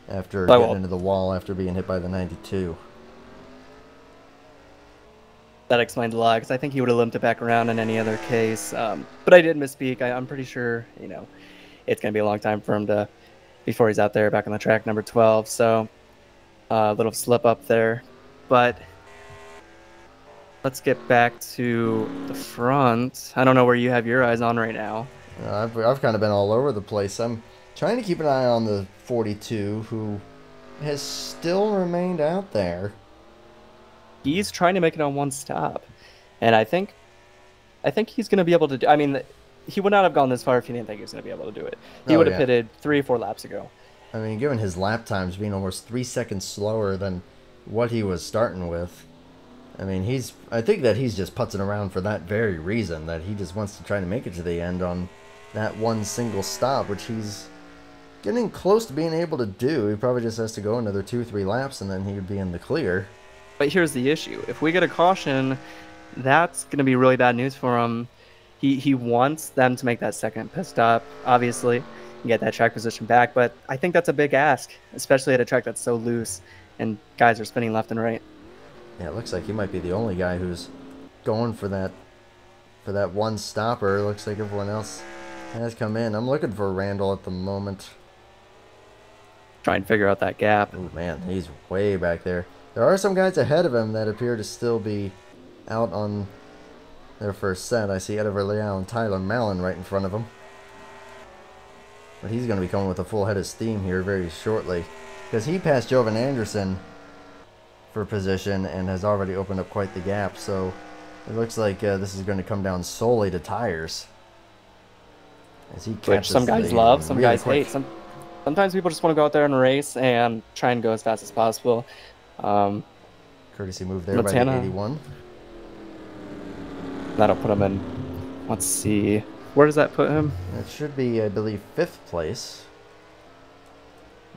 After getting into the wall after being hit by the 92. That explains a lot, because I think he would have limped it back around in any other case. But I did misspeak. I'm pretty sure, it's going to be a long time for him before he's out there back on the track, number 12. So a little slip up there. But let's get back to the front. I don't know where you have your eyes on right now. I've kind of been all over the place. I'm trying to keep an eye on the 42, who has still remained out there. He's trying to make it on one stop, and I think he's going to be able to do. I mean, he would not have gone this far if he didn't think he was going to be able to do it. He would have pitted 3 or 4 laps ago. I mean, given his lap times being almost 3 seconds slower than what he was starting with, I mean, I think that he's just putzing around for that very reason, that he just wants to try to make it to the end on that one single stop, which he's getting close to being able to do. He probably just has to go another 2 or 3 laps, and then he would be in the clear. But here's the issue. If we get a caution, that's going to be really bad news for him. He wants them to make that second pit stop, obviously, and get that track position back. But I think that's a big ask, especially at a track that's so loose and guys are spinning left and right. Yeah, it looks like he might be the only guy who's going for that one stopper. It looks like everyone else has come in. I'm looking for Randall at the moment. Try and figure out that gap. Oh, man, he's way back there. There are some guys ahead of him that appear to still be out on their first set. I see Ediver Leal and Tyler Mallon right in front of him. But he's going to be coming with a full head of steam here very shortly, because he passed Jovan Anderson for position and has already opened up quite the gap. So it looks like this is going to come down solely to tires. As he Which some guys love, some guys hate. Sometimes people just want to go out there and race and try and go as fast as possible. Courtesy move there by the 81. That'll put him in, let's see, where does that put him? That should be, I believe, 5th place.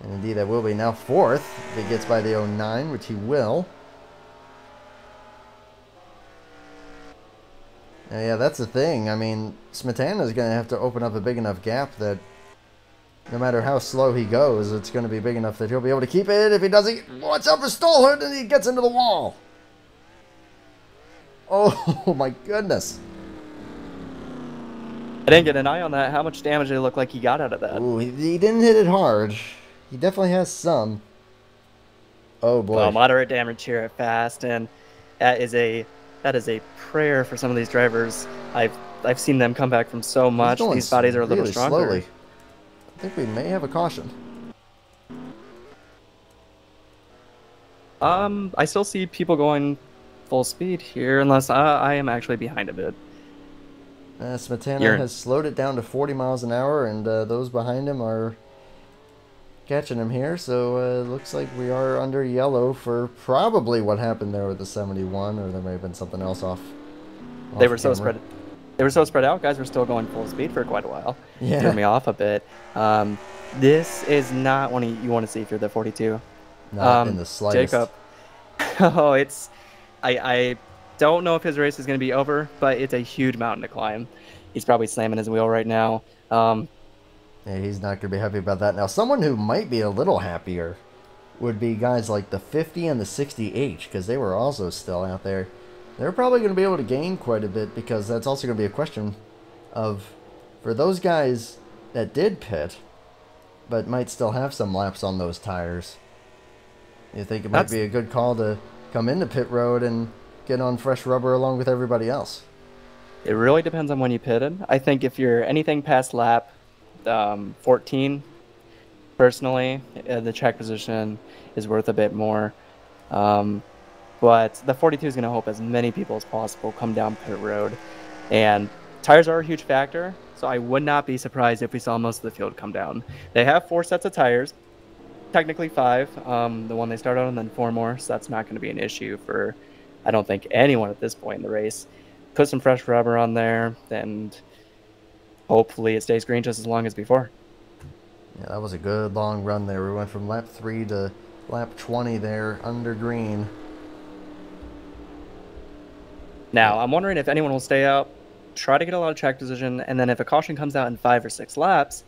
And indeed that will be now 4th if he gets by the 09, which he will. Yeah, that's the thing. I mean, Smetana's going to have to open up a big enough gap that no matter how slow he goes, it's going to be big enough that he'll be able to keep it. If he doesn't, watch out for Stolhood, and he gets into the wall. Oh, my goodness. I didn't get an eye on that. How much damage did it look like he got out of that? Ooh, he didn't hit it hard. He definitely has some. Oh, boy. Well, moderate damage here at Fast, and that is a prayer for some of these drivers. I've seen them come back from so much. These bodies are a little stronger. Slowly. I think we may have a caution. I still see people going full speed here, unless I am actually behind a bit. Smetana has slowed it down to 40 miles an hour, and those behind him are catching him here. So it looks like we are under yellow for probably what happened there with the 71, or there may have been something else off. They were so spread. They were so spread out. Guys were still going full speed for quite a while. Yeah. Threw me off a bit. This is not one you want to see if you're the 42. Not in the slightest. Jacob. Oh, it's. I don't know if his race is going to be over, but it's a huge mountain to climb. He's probably slamming his wheel right now. Yeah, he's not going to be happy about that. Now, someone who might be a little happier would be guys like the 50 and the 60H, because they were also still out there. They're probably going to be able to gain quite a bit, because that's also going to be a question of, for those guys that did pit, but might still have some laps on those tires, you think it might be a good call to come into pit road and get on fresh rubber along with everybody else? It really depends on when you pitted. I think if you're anything past lap 14, personally, the track position is worth a bit more. But the 42 is going to hope as many people as possible come down pit road. And tires are a huge factor, so I would not be surprised if we saw most of the field come down. They have 4 sets of tires, technically 5, the one they start on, and then 4 more, so that's not going to be an issue for, I don't think, anyone at this point in the race. Put some fresh rubber on there, and hopefully it stays green just as long as before. Yeah, that was a good long run there. We went from lap 3 to lap 20 there, under green. Now, I'm wondering if anyone will stay out, try to get a lot of track position, and then if a caution comes out in 5 or 6 laps,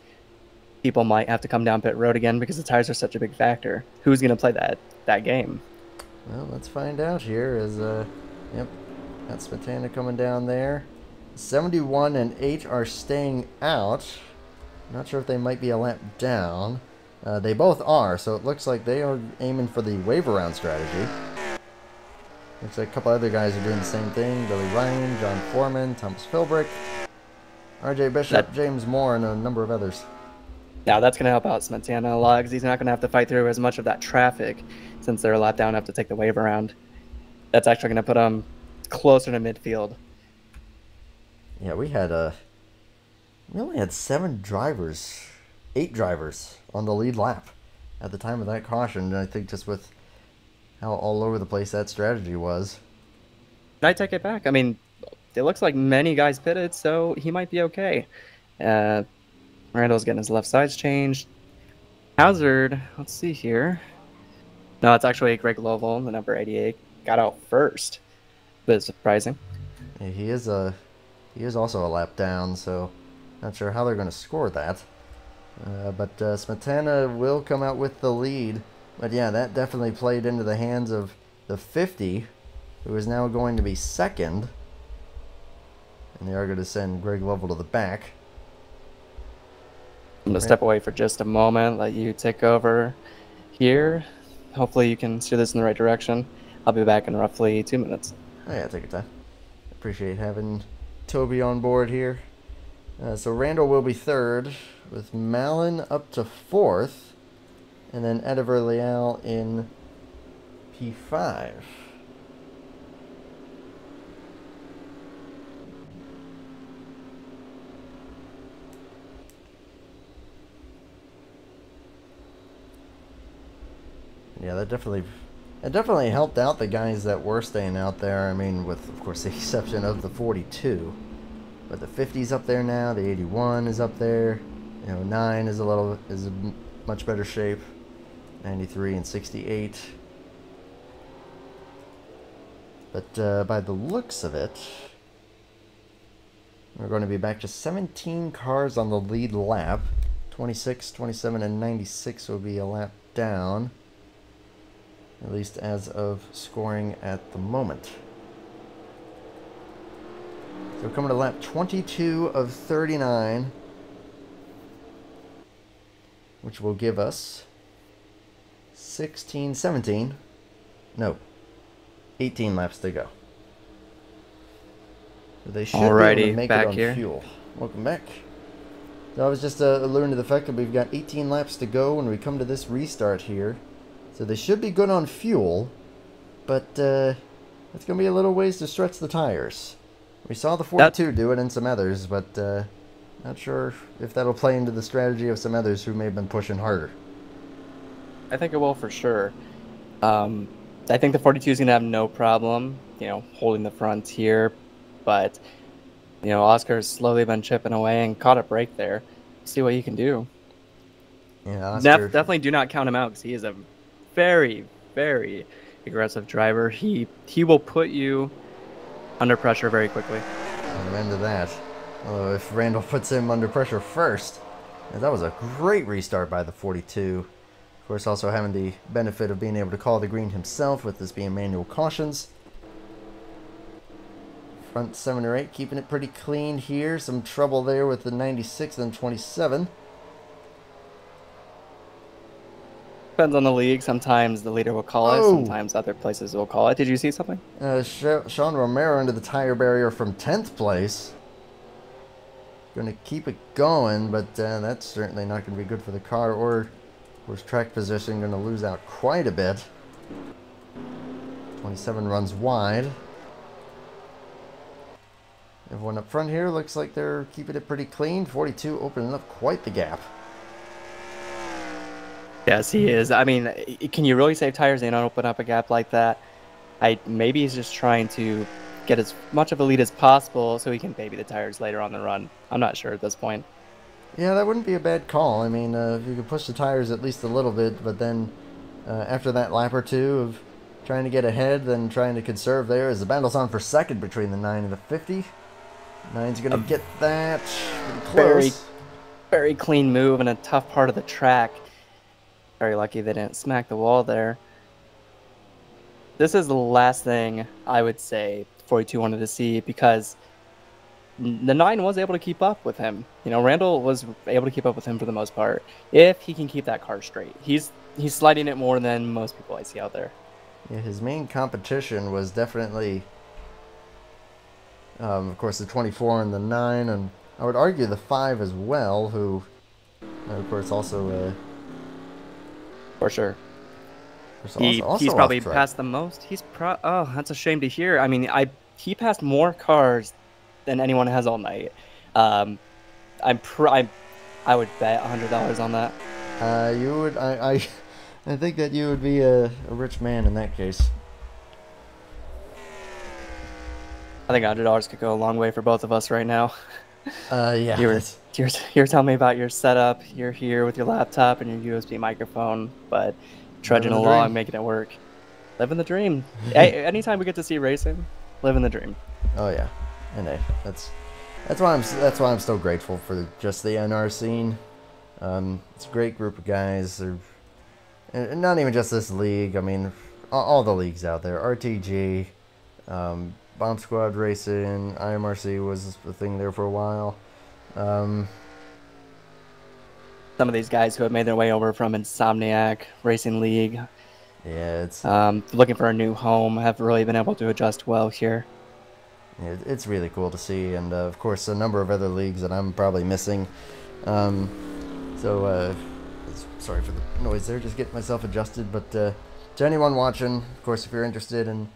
people might have to come down pit road again because the tires are such a big factor. Who's going to play that game? Well, let's find out here as, yep, that's Smetana coming down there. 71 and 8 are staying out. Not sure if they might be a lap down. They both are, so it looks like they are aiming for the wave around strategy. Looks like a couple other guys are doing the same thing. Billy Ryan, John Foreman, Thomas Philbrick, RJ Bishop, James Moore, and a number of others. Now that's going to help out Smetana a lot because he's not going to have to fight through as much of that traffic since they're a lap down, have to take the wave around. That's actually going to put them closer to midfield. Yeah, we only had 8 drivers on the lead lap at the time of that caution. And I think just with how all over the place that strategy was. I take it back. I mean, it looks like many guys pitted, so he might be okay. Randall's getting his left sides changed. Hazard, let's see here. No, it's actually Greg Lovell, the number 88, got out first. Bit surprising. Yeah, he is also a lap down, so not sure how they're going to score that. But Smetana will come out with the lead. But yeah, that definitely played into the hands of the 50, who is now going to be second. And they are going to send Greg Lovell to the back. I'm going to step away for just a moment, let you take over here. Hopefully you can steer this in the right direction. I'll be back in roughly 2 minutes. Oh yeah, take your time. Appreciate having Toby on board here. So Randall will be third, with Malin up to fourth. And then Ediver Leal in P5. Yeah, that definitely helped out the guys that were staying out there. I mean, with, of course, the exception of the 42. But the 50's up there now, the 81 is up there. You know, 9 is in much better shape. 93 and 68. But by the looks of it, we're going to be back to 17 cars on the lead lap. 26, 27, and 96 will be a lap down, at least as of scoring at the moment. So we're coming to lap 22 of 39, which will give us 18 laps to go. So they should be able to make it on fuel. Welcome back. So I was just alluding to the fact that we've got 18 laps to go when we come to this restart here. So they should be good on fuel, but it's going to be a little ways to stretch the tires. We saw the 42 do it and some others, but not sure if that'll play into the strategy of some others who may have been pushing harder. I think it will for sure. I think the 42 is going to have no problem, holding the front here. But, Oscar's slowly been chipping away and caught a break there. See what he can do. Yeah, Oscar... Definitely do not count him out because he is a very, very aggressive driver. He will put you under pressure very quickly. Amen to that. Although if Randall puts him under pressure first, that was a great restart by the 42. Of course, also having the benefit of being able to call the green himself with this being manual cautions. Front 7 or 8 keeping it pretty clean here. Some trouble there with the 96 and 27. Depends on the league. Sometimes the leader will call it. Sometimes other places will call it. Did you see something? Sean Romero into the tire barrier from 10th place. Going to keep it going, but that's certainly not going to be good for the car or, of course, track position. Going to lose out quite a bit. 27 runs wide. Everyone up front here looks like they're keeping it pretty clean. 42 opening up quite the gap. Yes, he is. I mean, can you really save tires and open up a gap like that? Maybe he's just trying to get as much of a lead as possible so he can baby the tires later on the run. I'm not sure at this point. Yeah, that wouldn't be a bad call. I mean, if you could push the tires at least a little bit, but then after that lap or two of trying to get ahead, then trying to conserve there as the battle's on for second between the 9 and the 50. 9's going to get that pretty close. Very clean move in a tough part of the track. Very lucky they didn't smack the wall there. This is the last thing I would say 42 wanted to see, because the 9 was able to keep up with him. You know, Randall was able to keep up with him for the most part. If he can keep that car straight, he's sliding it more than most people I see out there. Yeah, his main competition was definitely, of course, the 24 and the 9, and I would argue the 5 as well, who, of course, also... For sure. He's probably passed the most. Oh, that's a shame to hear. I mean, he passed more cars than anyone has all night. I would bet $100 on that. You would. I think that you would be a rich man in that case. I think $100 could go a long way for both of us right now. Yeah. You're telling me about your setup. You're here with your laptop and your USB microphone, but trudging along, making it work. Living the dream. Anytime we get to see racing, living the dream. Oh yeah, and that's why I'm so grateful for just the NR scene. It's a great group of guys. And not even just this league. I mean, all the leagues out there. RTG, Bomb Squad Racing, IMRC was a thing there for a while. Some of these guys who have made their way over from Insomniac Racing League, yeah, it's looking for a new home, have really been able to adjust well here. Yeah, it's really cool to see, and of course a number of other leagues that I'm probably missing. Sorry for the noise there, just getting myself adjusted. But to anyone watching, of course, if you're interested in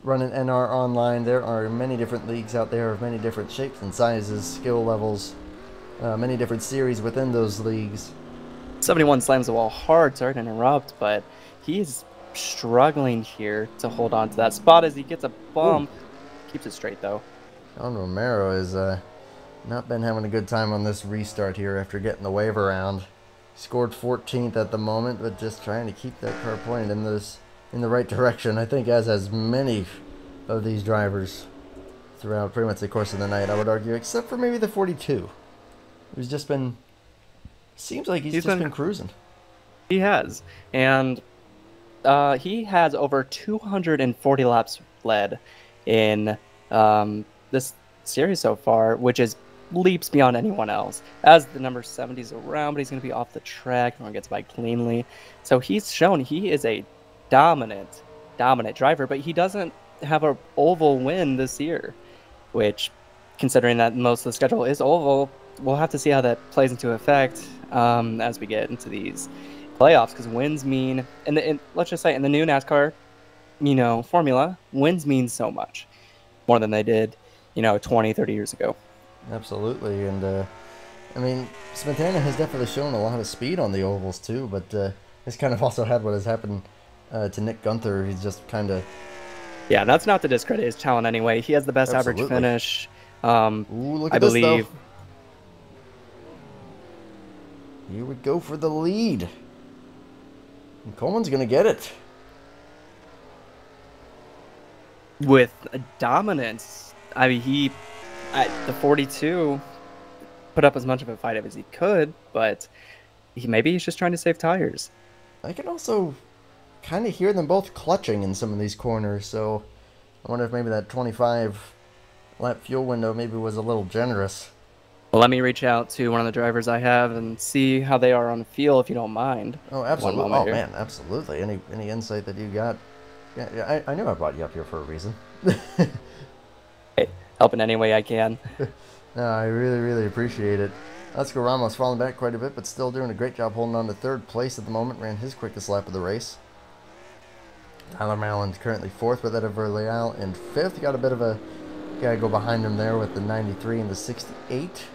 running NR online, there are many different leagues out there of many different shapes and sizes, skill levels, many different series within those leagues. 71 slams the wall hard, sorry to interrupt, but he's struggling here to hold on to that spot as he gets a bump. Ooh. Keeps it straight though. John Romero has not been having a good time on this restart here after getting the wave around. Scored 14th at the moment, but just trying to keep that car pointed in the right direction. I think as many of these drivers throughout pretty much the course of the night, I would argue, except for maybe the 42. He's just been, seems like he's just been cruising. He has, and he has over 240 laps led in this series so far, which is leaps beyond anyone else. As the number 70's around, but he's going to be off the track. Everyone gets by cleanly. So he's shown he is a dominant driver, but he doesn't have an oval win this year, which, considering that most of the schedule is oval, we'll have to see how that plays into effect as we get into these playoffs, because wins mean, and let's just say in the new NASCAR, formula, wins mean so much more than they did, 20, 30 years ago. Absolutely, and I mean, Smetana has definitely shown a lot of speed on the ovals too, but he's kind of also had what has happened to Nick Gunther. He's just kind of... Yeah, that's not to discredit his talent anyway. He has the best average finish. Ooh, look at this, though. Here we go for the lead. And Coleman's going to get it. With a dominance. I mean, he, at the 42, put up as much of a fight as he could, but maybe he's just trying to save tires. I can also kind of hear them both clutching in some of these corners, so I wonder if maybe that 25 lap fuel window maybe was a little generous. Well, let me reach out to one of the drivers I have and see how they are on the field, if you don't mind. Oh, absolutely. Oh, man, absolutely. Any insight that you got? Yeah, I knew I brought you up here for a reason. Hey, helping any way I can. No, I really, really appreciate it. Oscar Ramos falling back quite a bit, but still doing a great job holding on to third place at the moment. Ran his quickest lap of the race. Tyler Mallon's currently 4th with Ediver Leal in 5th. Got a bit of a guy go behind him there with the 93 and the 68.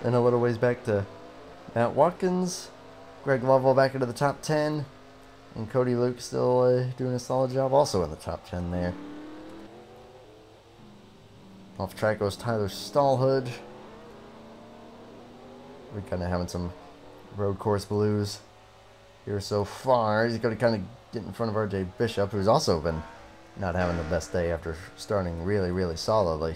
Then a little ways back to Matt Watkins. Greg Lovell back into the top 10. And Cody Luke still doing a solid job also in the top 10 there. Off track goes Tyler Stallhood. We're kind of having some road course blues here so far. He's going to kind of get in front of RJ Bishop, who's also been not having the best day after starting really, really solidly.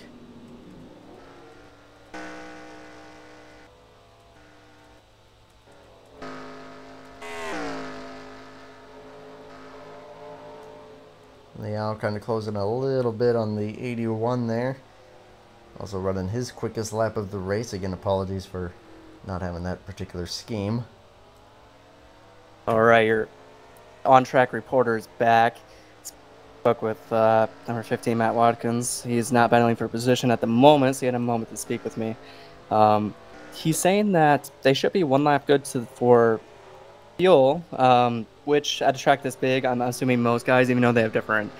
Leal kind of closing a little bit on the 81 there. Also running his quickest lap of the race. Again, apologies for not having that particular scheme. All right, your on-track reporter is back. Spoke with number 15, Matt Watkins. He's not battling for position at the moment, so he had a moment to speak with me. He's saying that they should be one lap good for fuel, which at a track this big, I'm assuming most guys, even though they have different,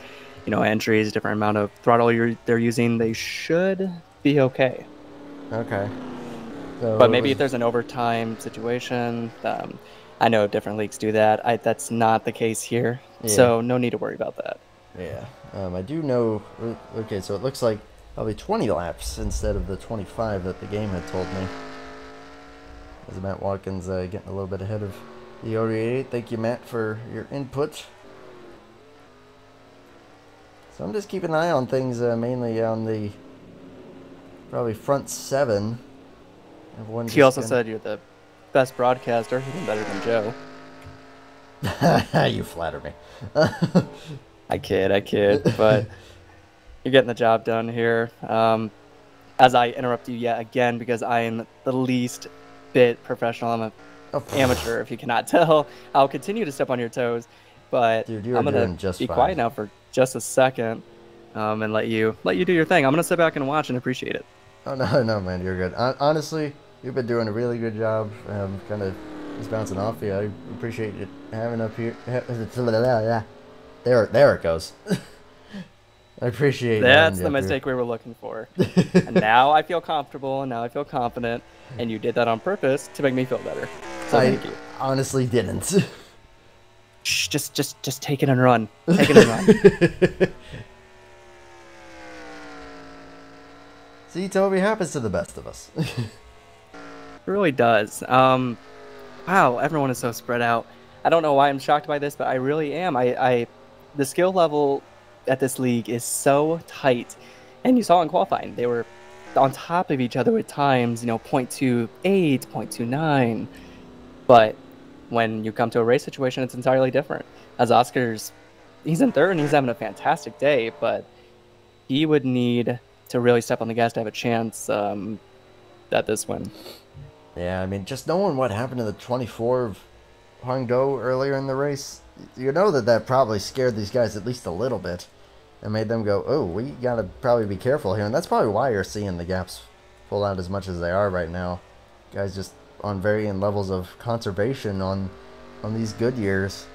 entries, different amount of throttle they're using, they should be okay. Okay. So but maybe if there's an overtime situation, I know different leagues do that. That's not the case here, so no need to worry about that. Yeah, I do know. Okay, so it looks like probably 20 laps instead of the 25 that the game had told me. As Matt Watkins getting a little bit ahead of the 88. Thank you, Matt, for your input. So I'm just keeping an eye on things, mainly on the probably front 7. He also said you're the best broadcaster, even better than Joe. You flatter me. I kid, but you're getting the job done here. As I interrupt you yet again, because I am the least bit professional. I'm an amateur, if you cannot tell. I'll continue to step on your toes, but dude, I'm going to be quiet now for just a second and let you do your thing. I'm going to sit back and watch and appreciate it. Oh, no, man, you're good. Honestly, you've been doing a really good job. Kind of just bouncing off you. I appreciate you having up here. There it goes. I appreciate that's the mistake we were looking for. And now I feel comfortable, and now I feel confident, and you did that on purpose to make me feel better. So thank you. Honestly didn't. Shh, just take it and run. Take it and run. See, Toby, happens to the best of us. It really does. Wow, everyone is so spread out. I don't know why I'm shocked by this, but I really am. The skill level at this league is so tight, and you saw in qualifying they were on top of each other with times, 0.28, 0.29. But when you come to a race situation, it's entirely different. As Oscar's, he's in 3rd and he's having a fantastic day, but he would need to really step on the gas to have a chance at this win. Yeah, I mean, just knowing what happened to the 24 of Hongdo earlier in the race, you know that probably scared these guys at least a little bit and made them go, oh, we gotta probably be careful here. And that's probably why you're seeing the gaps pull out as much as they are right now. Guys just on varying levels of conservation on these good years.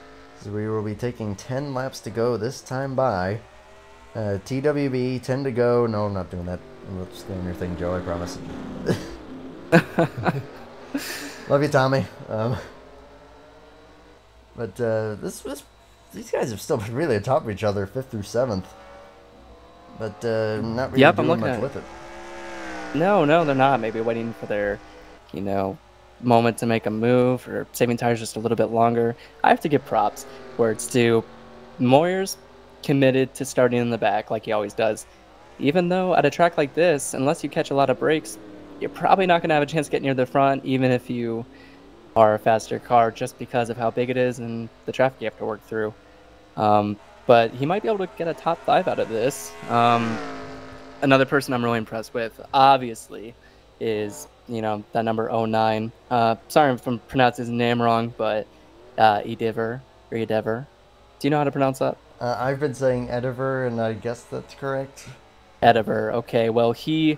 So we will be taking 10 laps to go this time by. TWB, 10 to go. No, I'm not doing that. I'm just doing your thing, Joe, I promise. Love you, Tommy. But these guys have still been really atop of each other, 5th through 7th. But not really doing much with it. No, they're not. Maybe waiting for their, moment to make a move or saving tires just a little bit longer. I have to give props where it's due. Moyer's committed to starting in the back like he always does. Even though at a track like this, unless you catch a lot of breaks, you're probably not going to have a chance to get near the front, even if you are a faster car, just because of how big it is and the traffic you have to work through. But he might be able to get a top 5 out of this. Another person I'm really impressed with, obviously, is, that number 09. Sorry if I'm pronouncing his name wrong, but Ediver. Do you know how to pronounce that? I've been saying Ediver, and I guess that's correct. Ediver. Okay, well, he...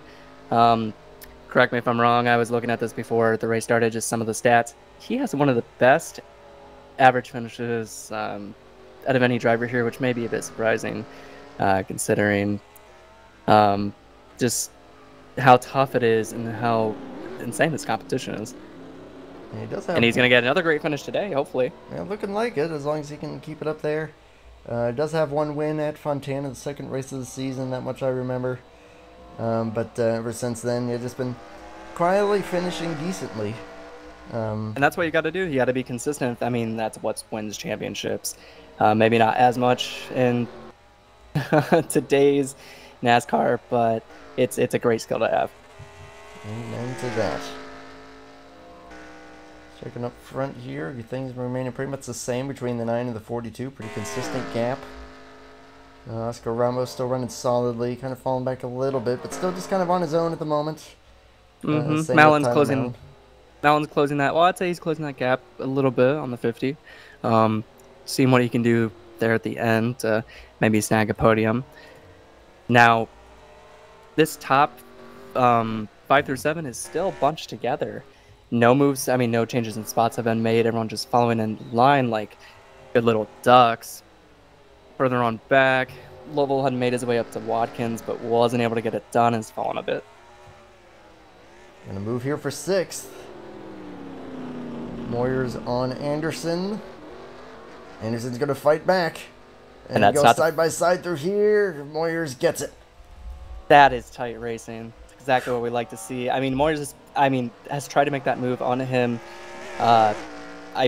correct me if I'm wrong, I was looking at this before the race started, just some of the stats. He has one of the best average finishes out of any driver here, which may be a bit surprising, considering just how tough it is and how insane this competition is. And he does have, and he's going to get another great finish today, hopefully. Yeah, looking like it, as long as he can keep it up there. Does have one win at Fontana, the second race of the season, that much I remember. But ever since then, you've just been quietly finishing decently. And that's what you got to do. You got to be consistent. I mean, that's what wins championships. Maybe not as much in today's NASCAR, but it's a great skill to have. Amen to that. Checking up front here, things remaining pretty much the same between the 9 and the 42. Pretty consistent gap. Oscar Ramos still running solidly, kind of falling back a little bit, but still just kind of on his own at the moment. Malin's closing. Malin's closing that. Well, I'd say he's closing that gap a little bit on the 50. Seeing what he can do there at the end to maybe snag a podium. Now, this top 5 through 7 is still bunched together. No moves, I mean, no changes in spots have been made. Everyone just following in line like good little ducks. Further on back, Lovell had made his way up to Watkins, but wasn't able to get it done and has fallen a bit. Gonna move here for 6th. Moyer's on Anderson. Anderson's gonna fight back. And that's go side by side through here. Moyers gets it. That is tight racing. It's exactly what we like to see. I mean, Moyers has tried to make that move on him, I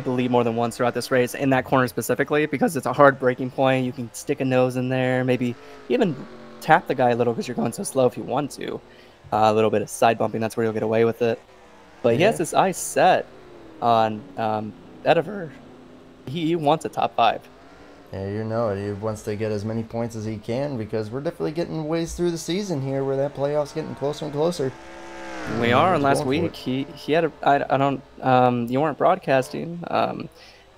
believe, more than once throughout this race, in that corner specifically, because it's a hard braking point. You can stick a nose in there, maybe even tap the guy a little because you're going so slow if you want to. A little bit of side bumping, that's where you'll get away with it. But he has his eyes set on Ediver. He wants a top 5. Yeah, you know it. He wants to get as many points as he can, because we're definitely getting ways through the season here where that playoff's getting closer and closer. We are, and last week he had a, I don't, you weren't broadcasting,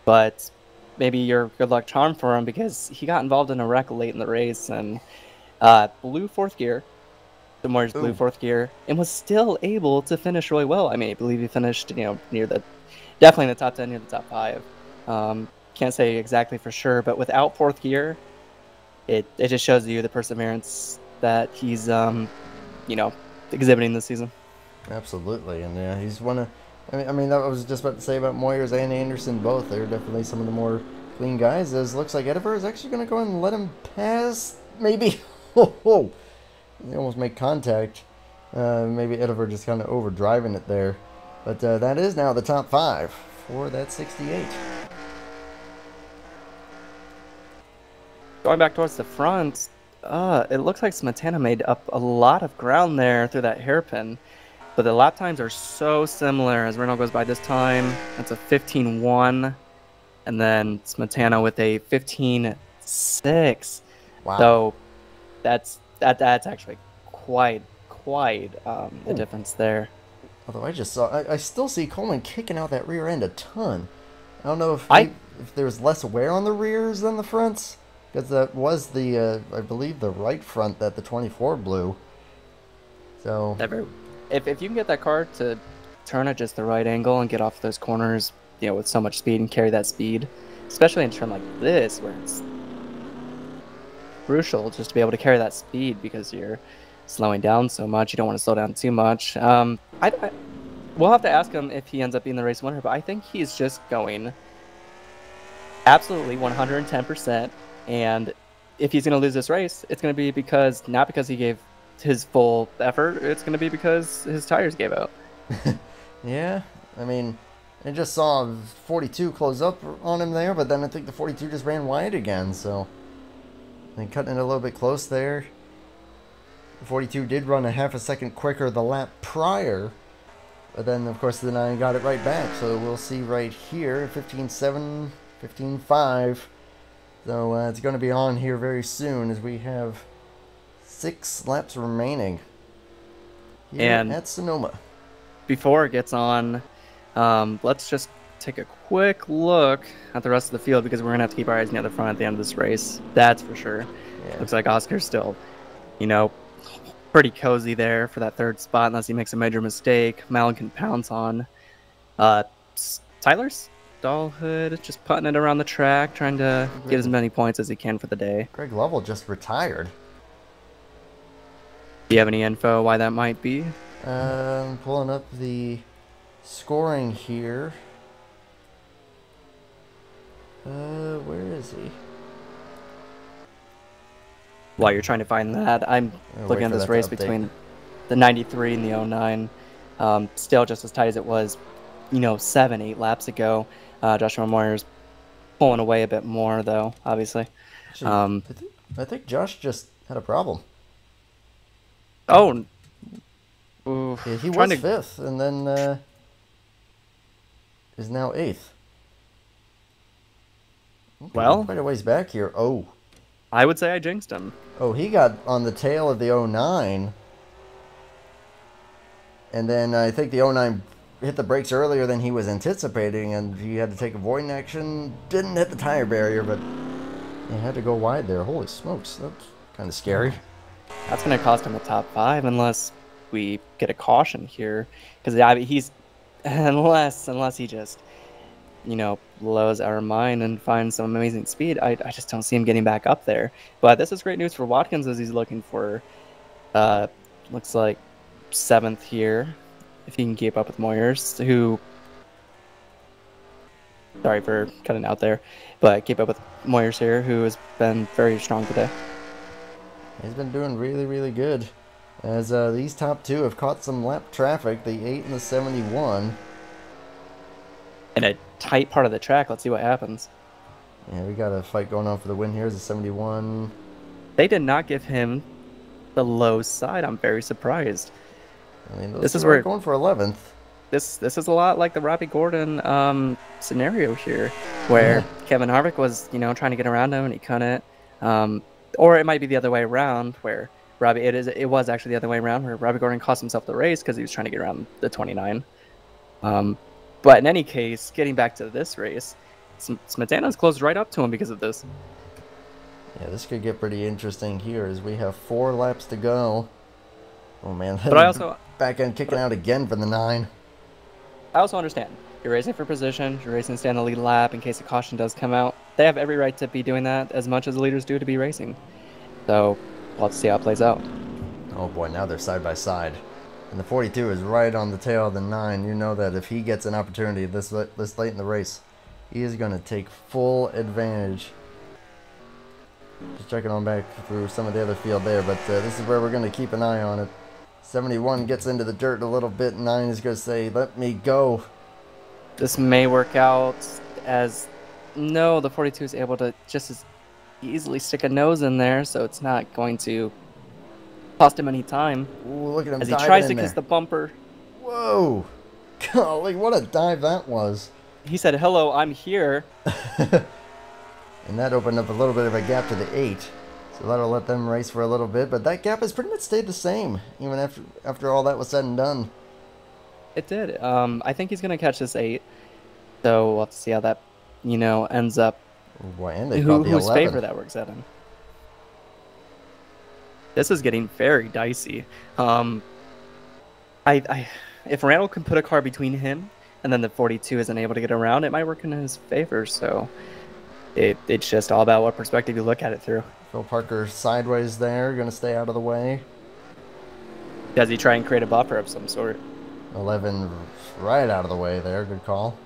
but maybe your good luck charm for him, because he got involved in a wreck late in the race and blew 4th gear. The Moyers blew 4th gear and was still able to finish really well. I mean, I believe he finished, near definitely in the top 10, near the top 5. Can't say exactly for sure, but without 4th gear, it just shows you the perseverance that he's, exhibiting this season. Absolutely, and yeah, he's one of. I mean, that I was just about to say about Moyers and Anderson both. They're definitely some of the more clean guys. As looks like Ediver is actually going to go ahead and let him pass. Maybe. Whoa! They almost make contact. Maybe Ediver just kind of overdriving it there, but that is now the top 5 for that 68. Going back towards the front, it looks like Smetana made up a lot of ground there through that hairpin. But the lap times are so similar. As Renault goes by this time, that's a 15.1. And then Smetana with a 15.6. Wow. So that's actually quite the difference there. Although I still see Coleman kicking out that rear end a ton. I don't know if there's less wear on the rears than the fronts. Because that was the, I believe, the right front that the 24 blew. So if you can get that car to turn at just the right angle and get off those corners, with so much speed and carry that speed, especially in a turn like this where it's crucial just to be able to carry that speed because you're slowing down so much. You don't want to slow down too much. We'll have to ask him if he ends up being the race winner, but I think he's just going absolutely 110%. And if he's going to lose this race, it's going to be not because he gave his full effort, it's going to be because his tires gave out. Yeah, I mean, I just saw 42 close up on him there, but then I think the 42 just ran wide again, so and cutting it a little bit close there. The 42 did run a half a second quicker the lap prior, but then of course the 9 got it right back, so we'll see right here 15.7, 15.5. So it's going to be on here very soon as we have 6 laps remaining here at Sonoma. Before it gets on, let's just take a quick look at the rest of the field, because we're going to have to keep our eyes near the front at the end of this race. That's for sure. Yeah. Looks like Oscar's still, pretty cozy there for that 3rd spot unless he makes a major mistake. Malin can pounce on Tyler's Dollhood, just putting it around the track, trying to get as many points as he can for the day. Greg Lovell just retired. Do you have any info why that might be? Pulling up the scoring here. Where is he? While you're trying to find that, I'm looking at this race between the 93 and the 09. Still just as tight as it was, 7-8 laps ago. Joshua Moyer's pulling away a bit more, though, obviously. Actually, I think Josh just had a problem. Oh. Yeah, he was 5th, and then is now 8th. Okay, well, quite a ways back here. Oh. I would say I jinxed him. Oh, he got on the tail of the 09. And then I think the 09 hit the brakes earlier than he was anticipating, and he had to take avoiding action. Didn't hit the tire barrier, but he had to go wide there. Holy smokes, that's kind of scary. That's going to cost him a top 5 unless we get a caution here. Because he's... Unless he just, blows our mind and finds some amazing speed, I just don't see him getting back up there. But this is great news for Watkins as he's looking for, looks like 7th here, if he can keep up with Moyers, who... Sorry for cutting out there, but keep up with Moyers here, who has been very strong today. He's been doing really, really good. As these top 2 have caught some lap traffic, the 8 and the 71. In a tight part of the track, let's see what happens. Yeah, we got a fight going on for the win here. The 71. They did not give him the low side. I'm very surprised. I mean, this is where going for 11th. This is a lot like the Robbie Gordon scenario here, where Kevin Harvick was, trying to get around him and he couldn't. Or it might be the other way around, where it was actually the other way around, where Robbie Gordon cost himself the race because he was trying to get around the 29. But in any case, getting back to this race, Smetana's closed right up to him because of this. Yeah, this could get pretty interesting here as we have 4 laps to go. Oh man, but I also back end kicking out again for the 9. I also understand. You're racing for position, you're racing to stay on the lead lap in case a caution does come out. They have every right to be doing that as much as the leaders do to be racing. So, let's see how it plays out. Oh boy, now they're side by side. And the 42 is right on the tail of the 9. You know that if he gets an opportunity this late in the race, he is going to take full advantage. Just checking on back through some of the other field there, but this is where we're going to keep an eye on it. 71 gets into the dirt a little bit. 9 is going to say, let me go. This may work out as... No, the 42 is able to just as easily stick a nose in there, so it's not going to cost him any time. Ooh, look at him as he tries to kiss the bumper. Whoa! Golly, what a dive that was. He said, hello, I'm here. And that opened up a little bit of a gap to the 8. So that'll let them race for a little bit, but that gap has pretty much stayed the same, even after all that was said and done. It did. I think he's going to catch this 8. So we'll have to see how that, ends up. Oh boy, and they caught the 11. Whose favor that works out in. This is getting very dicey. If Randall can put a car between him and then the 42 isn't able to get around, it might work in his favor. So it's just all about what perspective you look at it through. Phil Parker sideways there, going to stay out of the way. Does he try and create a buffer of some sort? 11 right out of the way there. Good call.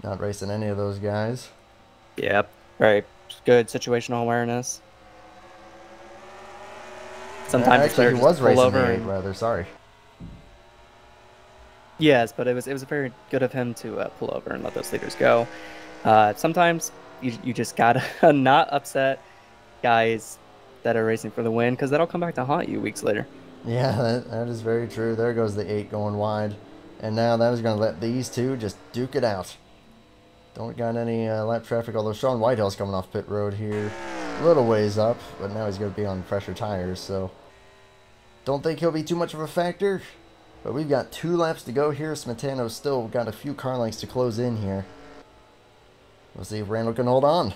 Not racing any of those guys. Yep. Very good situational awareness. Sometimes actually, he was racing the 8, rather. Sorry. Yes, but it was very good of him to pull over and let those leaders go. Sometimes you just gotta not upset guys that are racing for the win, because that'll come back to haunt you weeks later. Yeah, that is very true. There goes the 8 going wide. And now that is going to let these 2 just duke it out. Don't got any lap traffic, although Sean Whitehill's coming off pit road here. A little ways up, but now he's going to be on fresher tires, so don't think he'll be too much of a factor. But we've got 2 laps to go here. Smetano's still got a few car lengths to close in here. We'll see if Randall can hold on.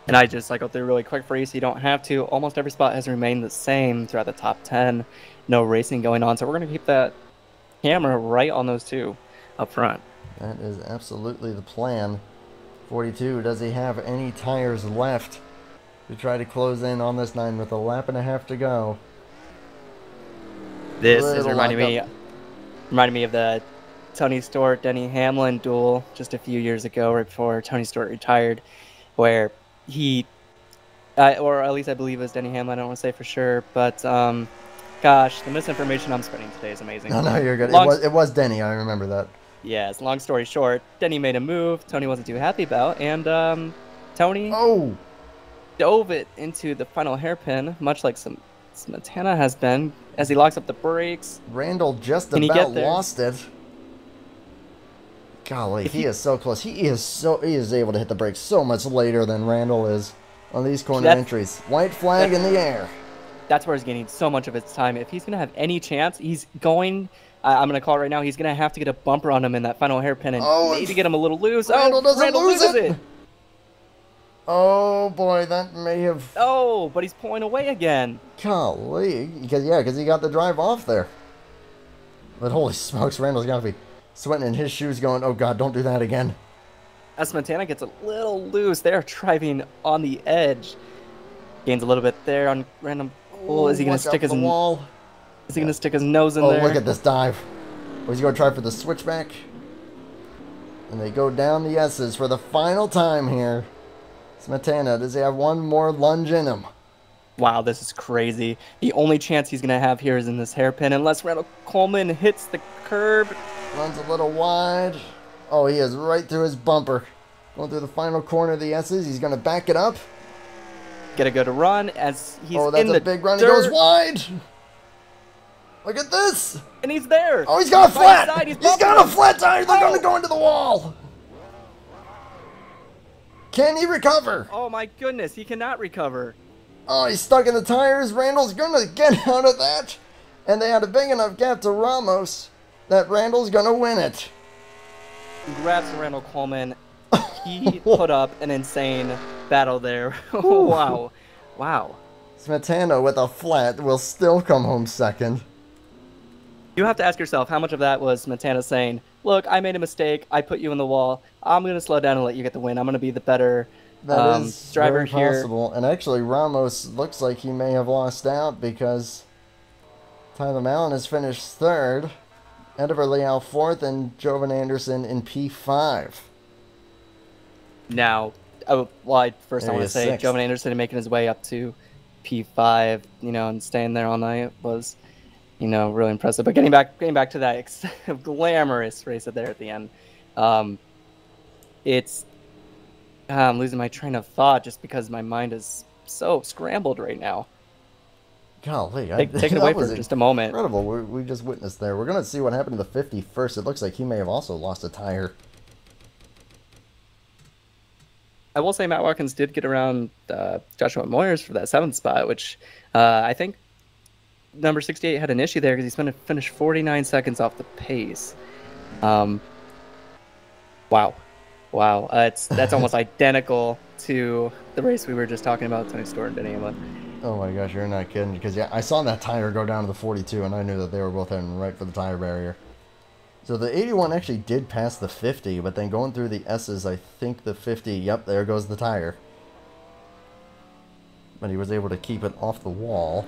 And I just cycled through really quick for you, so you don't have to. Almost every spot has remained the same throughout the top 10. No racing going on, so we're going to keep that camera right on those 2 up front. That is absolutely the plan. 42, does he have any tires left to try to close in on this 9 with a lap and a half to go? This is reminding me of the Tony Stewart, Denny Hamlin duel just a few years ago, right before Tony Stewart retired, where he, or at least I believe it was Denny Hamlin, I don't want to say for sure, but gosh, the misinformation I'm spreading today is amazing. No, you're good. It was Denny, I remember that. Yes, long story short, Denny made a move Tony wasn't too happy about, and Tony dove it into the final hairpin, much like Smetana has been, as he locks up the brakes. Randall just about lost it. Golly, he is so close. He is able to hit the brakes so much later than Randall is on these corner entries. White flag in the air. That's where he's gaining so much of his time. If he's going to have any chance, he's going... I'm going to call it right now. He's going to have to get a bumper on him in that final hairpin and maybe get him a little loose. Randall loses it. Oh, boy, that may have... Oh, but he's pulling away again. Golly. Because he got the drive off there. But holy smokes, Randall's got to be sweating in his shoes going, oh, God, don't do that again. As Montana gets a little loose, they're driving on the edge. Gains a little bit there on random... Oh, is he going to stick his wall? Is he going to stick his nose in there? Oh, look at this dive. Or is he going to try for the switchback? And they go down the S's for the final time here. Smetana, does he have one more lunge in him? Wow, this is crazy. The only chance he's going to have here is in this hairpin, unless Randall Coleman hits the curb. Runs a little wide. Oh, he is right through his bumper. Going through the final corner of the S's. He's going to back it up. Get a good run as he's in the Oh, that's a big run. He goes wide. Look at this. And he's there. Oh, he's got a flat. He's got a flat tire. They're going to go into the wall. Can he recover? Oh, my goodness. He cannot recover. Oh, he's stuck in the tires. Randall's going to get out of that. And they had a big enough gap to Ramos that Randall's going to win it. Congrats to Randall Coleman. He put up an insane battle there. Wow. Wow. Smetana with a flat will still come home second. You have to ask yourself how much of that was Smetana saying, look, I made a mistake. I put you in the wall. I'm going to slow down and let you get the win. I'm going to be the better driver very possible. And actually, Ramos looks like he may have lost out because Tyler Mallon has finished third. Ediver Leal fourth, and Jovan Anderson in P5. Now, I want to say Jovan Anderson making his way up to P5, and staying there all night was, really impressive. But getting back to that glamorous race there at the end, I'm losing my train of thought just because my mind is so scrambled right now. Golly, take it away for just a moment. Incredible. We just witnessed there. We're going to see what happened to the 50 first. It looks like he may have also lost a tire. I will say Matt Watkins did get around Joshua Moyers for that 7th spot, which I think number 68 had an issue there because he's finished 49 seconds off the pace. Wow. That's almost identical to the race we were just talking about, Tony Stewart and Denny Hamlin. Oh my gosh, you're not kidding. Because I saw that tire go down to the 42, and I knew that they were both heading right for the tire barrier. So the 81 actually did pass the 50, but then going through the S's, I think the 50, yep, there goes the tire. But he was able to keep it off the wall.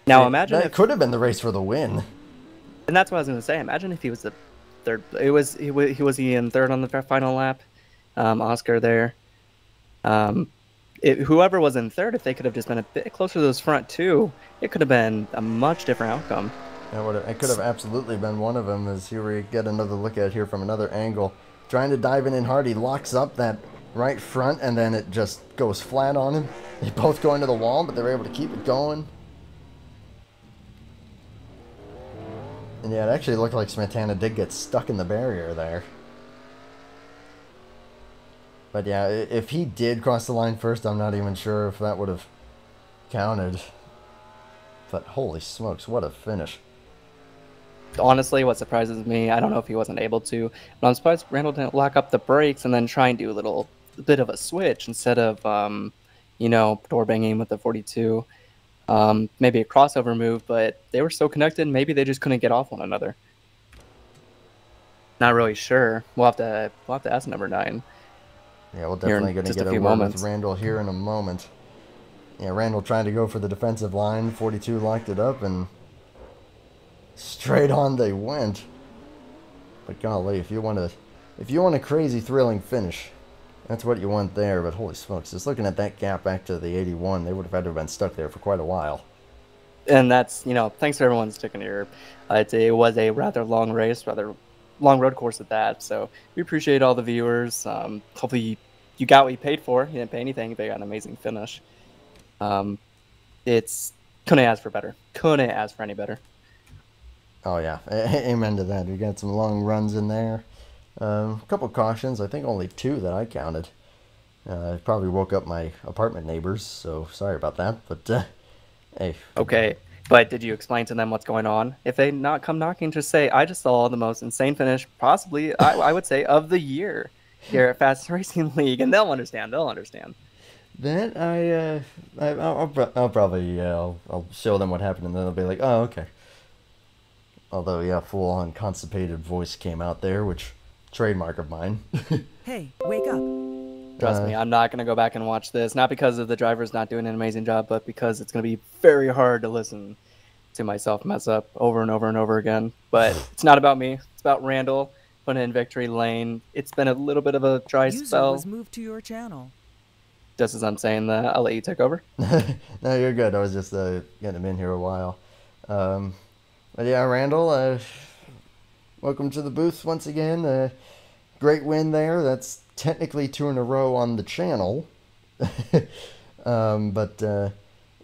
Now imagine that could have been the race for the win. And that's what I was going to say. Imagine if he was the third. Was he in third on the final lap? Oscar there. Whoever was in third, if they could have just been a bit closer to those front two, it could have been a much different outcome. It could have absolutely been one of them. As here we get another look at it here from another angle. Trying to dive in hard, he locks up that right front, and then it just goes flat on him. They both go into the wall, but they're able to keep it going. And yeah, it actually looked like Smetana did get stuck in the barrier there. But yeah, if he did cross the line first, I'm not even sure if that would have counted. But holy smokes, what a finish. Honestly, what surprises me, I don't know if he wasn't able to, but I'm surprised Randall didn't lock up the brakes and then try and do a bit of a switch instead of, door banging with the 42. Maybe a crossover move, but they were so connected, maybe they just couldn't get off one another. Not really sure. We'll have to ask number 9 Yeah, we're here in definitely going to just a get a few word with moments. Randall here in a moment. Yeah, Randall trying to go for the defensive line. 42 locked it up, and straight on they went. But golly, if you want a crazy thrilling finish, that's what you want there. But holy smokes, just looking at that gap back to the 81, they would have had to have been stuck there for quite a while. And that's, thanks for everyone sticking here. It was a rather long race, rather long road course at that. So we appreciate all the viewers. Hopefully you got what you paid for. You didn't pay anything, but you got an amazing finish. It's couldn't ask for better. Couldn't ask for any better. Oh yeah, amen to that. We got some long runs in there. A couple cautions, I think only 2 that I counted. I probably woke up my apartment neighbors, so sorry about that. But hey. Okay, but did you explain to them what's going on? If they not come knocking, just say, I just saw the most insane finish, possibly, I would say, of the year here at Fast Racing League, and they'll understand. They'll understand. That I'll probably I'll show them what happened, and then they'll be like, oh, okay. Although yeah, full on constipated voice came out there, which trademark of mine. Hey, wake up. Trust me, I'm not going to go back and watch this, not because of the drivers not doing an amazing job, but because it's going to be very hard to listen to myself mess up over and over and over again. But it's not about me. It's about Randall putting in victory lane. It's been a little bit of a dry User spell. was moved to your channel. Just as I'm saying that, I'll let you take over. No, you're good. I was just getting him in here a while. But yeah, Randall, welcome to the booth once again. Great win there. That's technically 2 in a row on the channel. But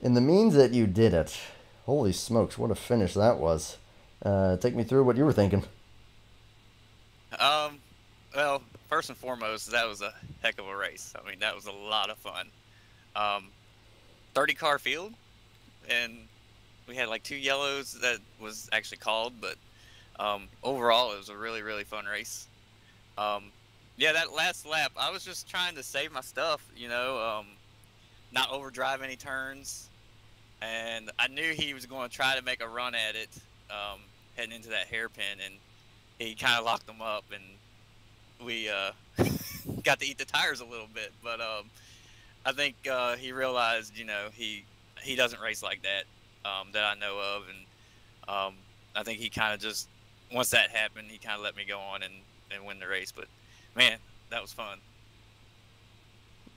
in the means that you did it, holy smokes, what a finish that was. Take me through what you were thinking. Well, first and foremost, that was a heck of a race. I mean, that was a lot of fun. 30-car field, and we had like 2 yellows that was actually called, but overall, it was a really, really fun race. Yeah, that last lap, I was just trying to save my stuff, not overdrive any turns, and I knew he was going to try to make a run at it heading into that hairpin, and he kind of locked them up, and we got to eat the tires a little bit. But I think he realized, he doesn't race like that that I know of, and I think he kind of just, once that happened, he kind of let me go on and win the race. But man, that was fun.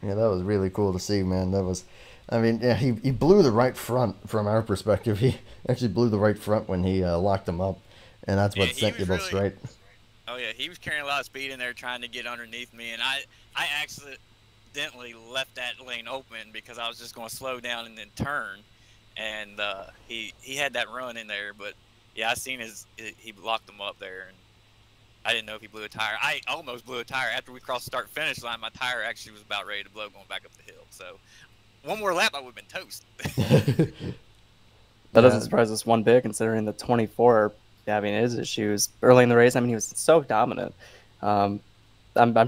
Yeah, that was really cool to see, man. That was, I mean, yeah, he blew the right front from our perspective. He actually blew the right front when he locked them up, and that's what sent you both straight. Oh yeah, he was carrying a lot of speed in there trying to get underneath me, and I accidentally left that lane open because I was just going to slow down and then turn, and he had that run in there. But yeah, I seen he locked them up there, and I didn't know if he blew a tire. I almost blew a tire after we crossed the start-finish line. My tire actually was about ready to blow going back up the hill. So one more lap, I would have been toast. That doesn't surprise us one bit, considering the 24 having his issues early in the race. I mean, he was so dominant. I'm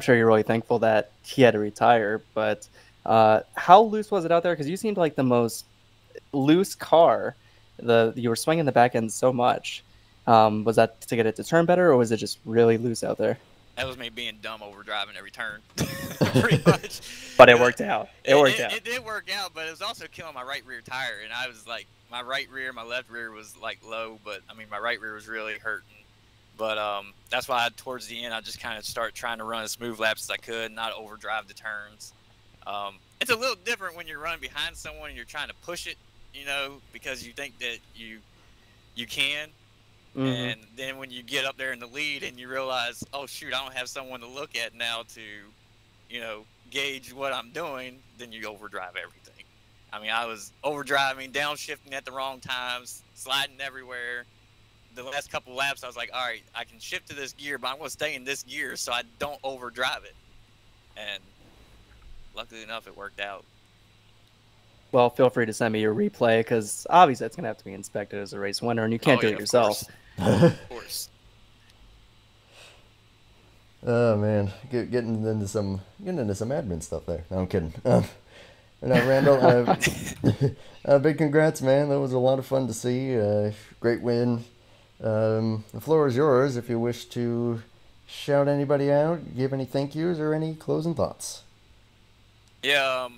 sure you're really thankful that he had to retire. But how loose was it out there? Because you seemed like the most loose car. You were swinging the back end so much. Was that to get it to turn better, or was it just really loose out there? That was me being dumb overdriving every turn, pretty much. But it worked out. It worked out. It did work out, but it was also killing my right rear tire, and I was like, my right rear, my left rear was like low, but I mean my right rear was really hurting. But that's why towards the end I just kind of start trying to run as smooth laps as I could, not overdrive the turns. It's a little different when you're running behind someone and you're trying to push it, because you think that you can. Mm-hmm. And then when you get up there in the lead and you realize, oh shoot, I don't have someone to look at now to, gauge what I'm doing, then you overdrive everything. I mean, I was overdriving, downshifting at the wrong times, sliding everywhere. The last couple laps, I was like, all right, I can shift to this gear, but I'm going to stay in this gear so I don't overdrive it. And luckily enough, it worked out. Well, feel free to send me your replay, because obviously it's going to have to be inspected as a race winner, and you can't do it yourself. Of course. Oh man, getting into some admin stuff there. No, I'm kidding. Randall, big congrats, man. That was a lot of fun to see. Great win. The floor is yours if you wish to shout anybody out, give any thank yous or any closing thoughts? Yeah,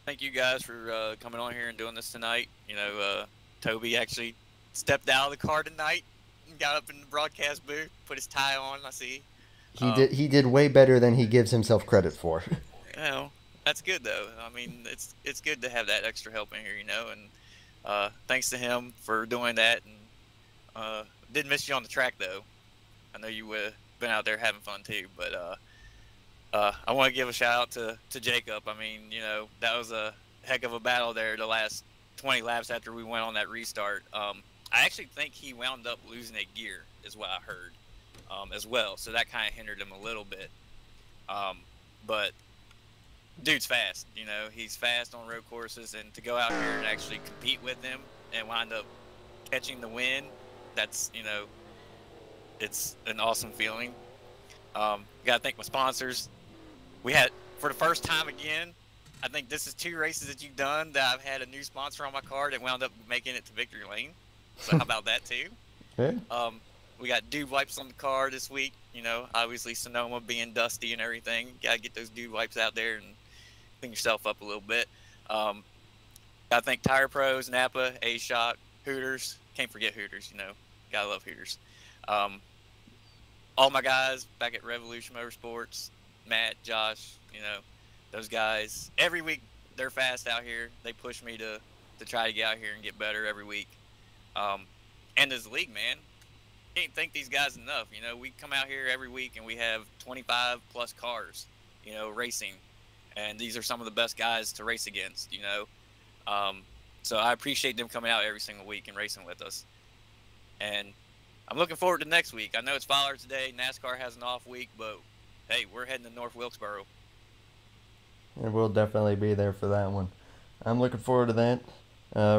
thank you guys for coming on here and doing this tonight. Toby actually stepped out of the car tonight and got up in the broadcast booth, put his tie on. I see. He did way better than he gives himself credit for. That's good though. I mean, it's good to have that extra help in here, and thanks to him for doing that. And did miss you on the track though. I know you would have been out there having fun too, but I want to give a shout out to Jacob. I mean, that was a heck of a battle there the last 20 laps after we went on that restart. I actually think he wound up losing a gear, is what I heard, as well. So that kind of hindered him a little bit. But dude's fast. He's fast on road courses, and to go out here and actually compete with him and wind up catching the win, that's it's an awesome feeling. Gotta thank my sponsors. We had, for the first time again, I think this is 2 races that you've done that I've had a new sponsor on my car that wound up making it to victory lane. So how about that too? Okay. We got dude wipes on the car this week. Obviously Sonoma being dusty and everything. Gotta get those dude wipes out there and clean yourself up a little bit. Gotta thank Tire Pros, Napa, A-Shock, Hooters. Can't forget Hooters, Gotta love Hooters. All my guys back at Revolution Motorsports, Matt, Josh, those guys. Every week they're fast out here. They push me to try to get out here and get better every week. And as a league, man, can't thank these guys enough. We come out here every week and we have 25 plus cars, racing. And these are some of the best guys to race against, So I appreciate them coming out every single week and racing with us. And I'm looking forward to next week. I know it's Father's Day. NASCAR has an off week, but hey, we're heading to North Wilkesboro. And we'll definitely be there for that one. I'm looking forward to that.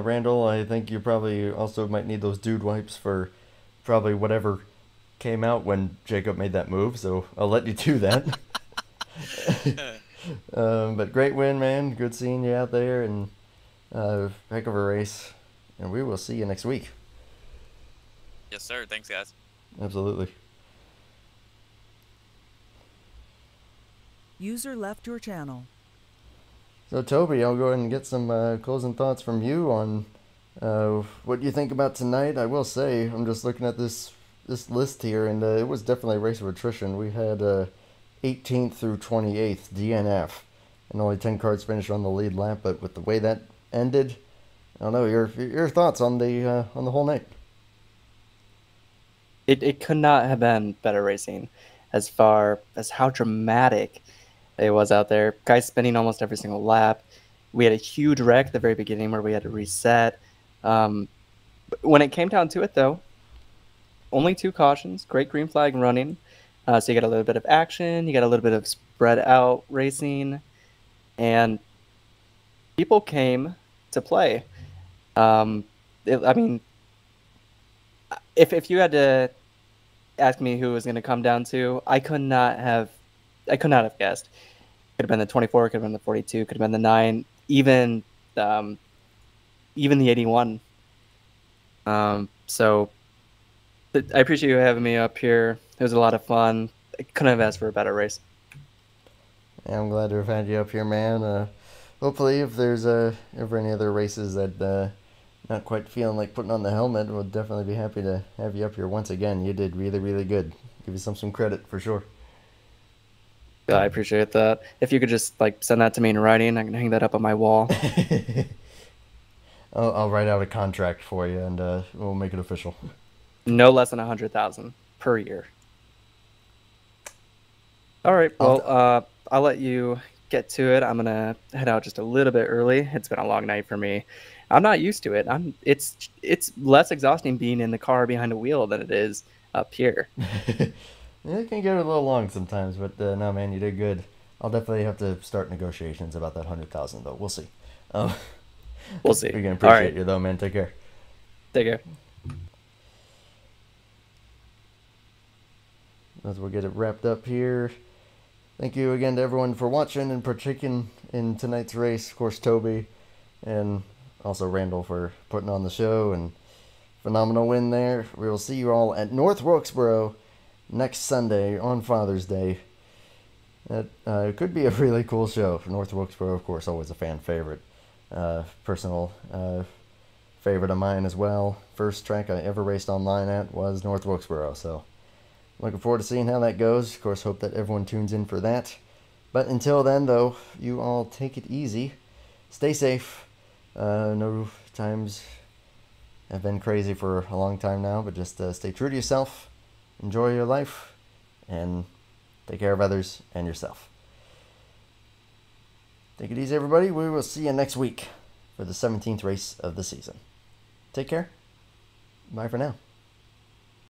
Randall, I think you probably also might need those dude wipes for probably whatever came out when Jacob made that move, so I'll let you do that. But great win, man. Good seeing you out there, and heck of a race. And we will see you next week. Yes, sir. Thanks, guys. Absolutely. User left your channel. So, Toby, I'll go ahead and get some closing thoughts from you on what you think about tonight. I will say, I'm just looking at this list here, and it was definitely a race of attrition. We had 18th through 28th DNF, and only 10 cars finished on the lead lap. But with the way that ended, I don't know, your thoughts on the whole night. It could not have been better racing as far as how dramatic it was out there. Guys spinning almost every single lap. We had a huge wreck at the very beginning where we had to reset. When it came down to it, though, only 2 cautions, great green flag running. So you got a little bit of action, you got a little bit of spread out racing, and people came to play. If you had to ask me who it was going to come down to, I could not have guessed. Could have been the 24, could have been the 42, could have been the 9, even the 81. So I appreciate you having me up here. It was a lot of fun. I couldn't have asked for a better race. Yeah, I'm glad to have had you up here, man. Hopefully, if there's ever any other races that not quite feeling like putting on the helmet, we'll definitely be happy to have you up here once again. You did really, really good. Give you some credit for sure. Yeah, I appreciate that. If you could just send that to me in writing, I can hang that up on my wall. I'll write out a contract for you, and we'll make it official. No less than 100,000 per year. All right. Well, I'll let you get to it. I'm gonna head out just a little bit early. It's been a long night for me. I'm not used to it. It's less exhausting being in the car behind a wheel than it is up here. It can get a little long sometimes, but no, man, you did good. I'll definitely have to start negotiations about that 100,000, though. We'll see. We'll see. We're gonna appreciate you, though, man. Take care. Take care. As we'll get it wrapped up here. Thank you again to everyone for watching and partaking in tonight's race. Of course, Toby, and also Randall for putting on the show, and phenomenal win there. We will see you all at North Wilkesboro next Sunday on Father's Day. It could be a really cool show. North Wilkesboro, of course, always a fan favorite. Personal favorite of mine as well. First track I ever raced online at was North Wilkesboro, so looking forward to seeing how that goes. Of course, hope that everyone tunes in for that. But until then, though, you all take it easy. Stay safe. No times have been crazy for a long time now, but just stay true to yourself. Enjoy your life, and take care of others and yourself. Take it easy, everybody. We will see you next week for the 17th race of the season. Take care. Bye for now.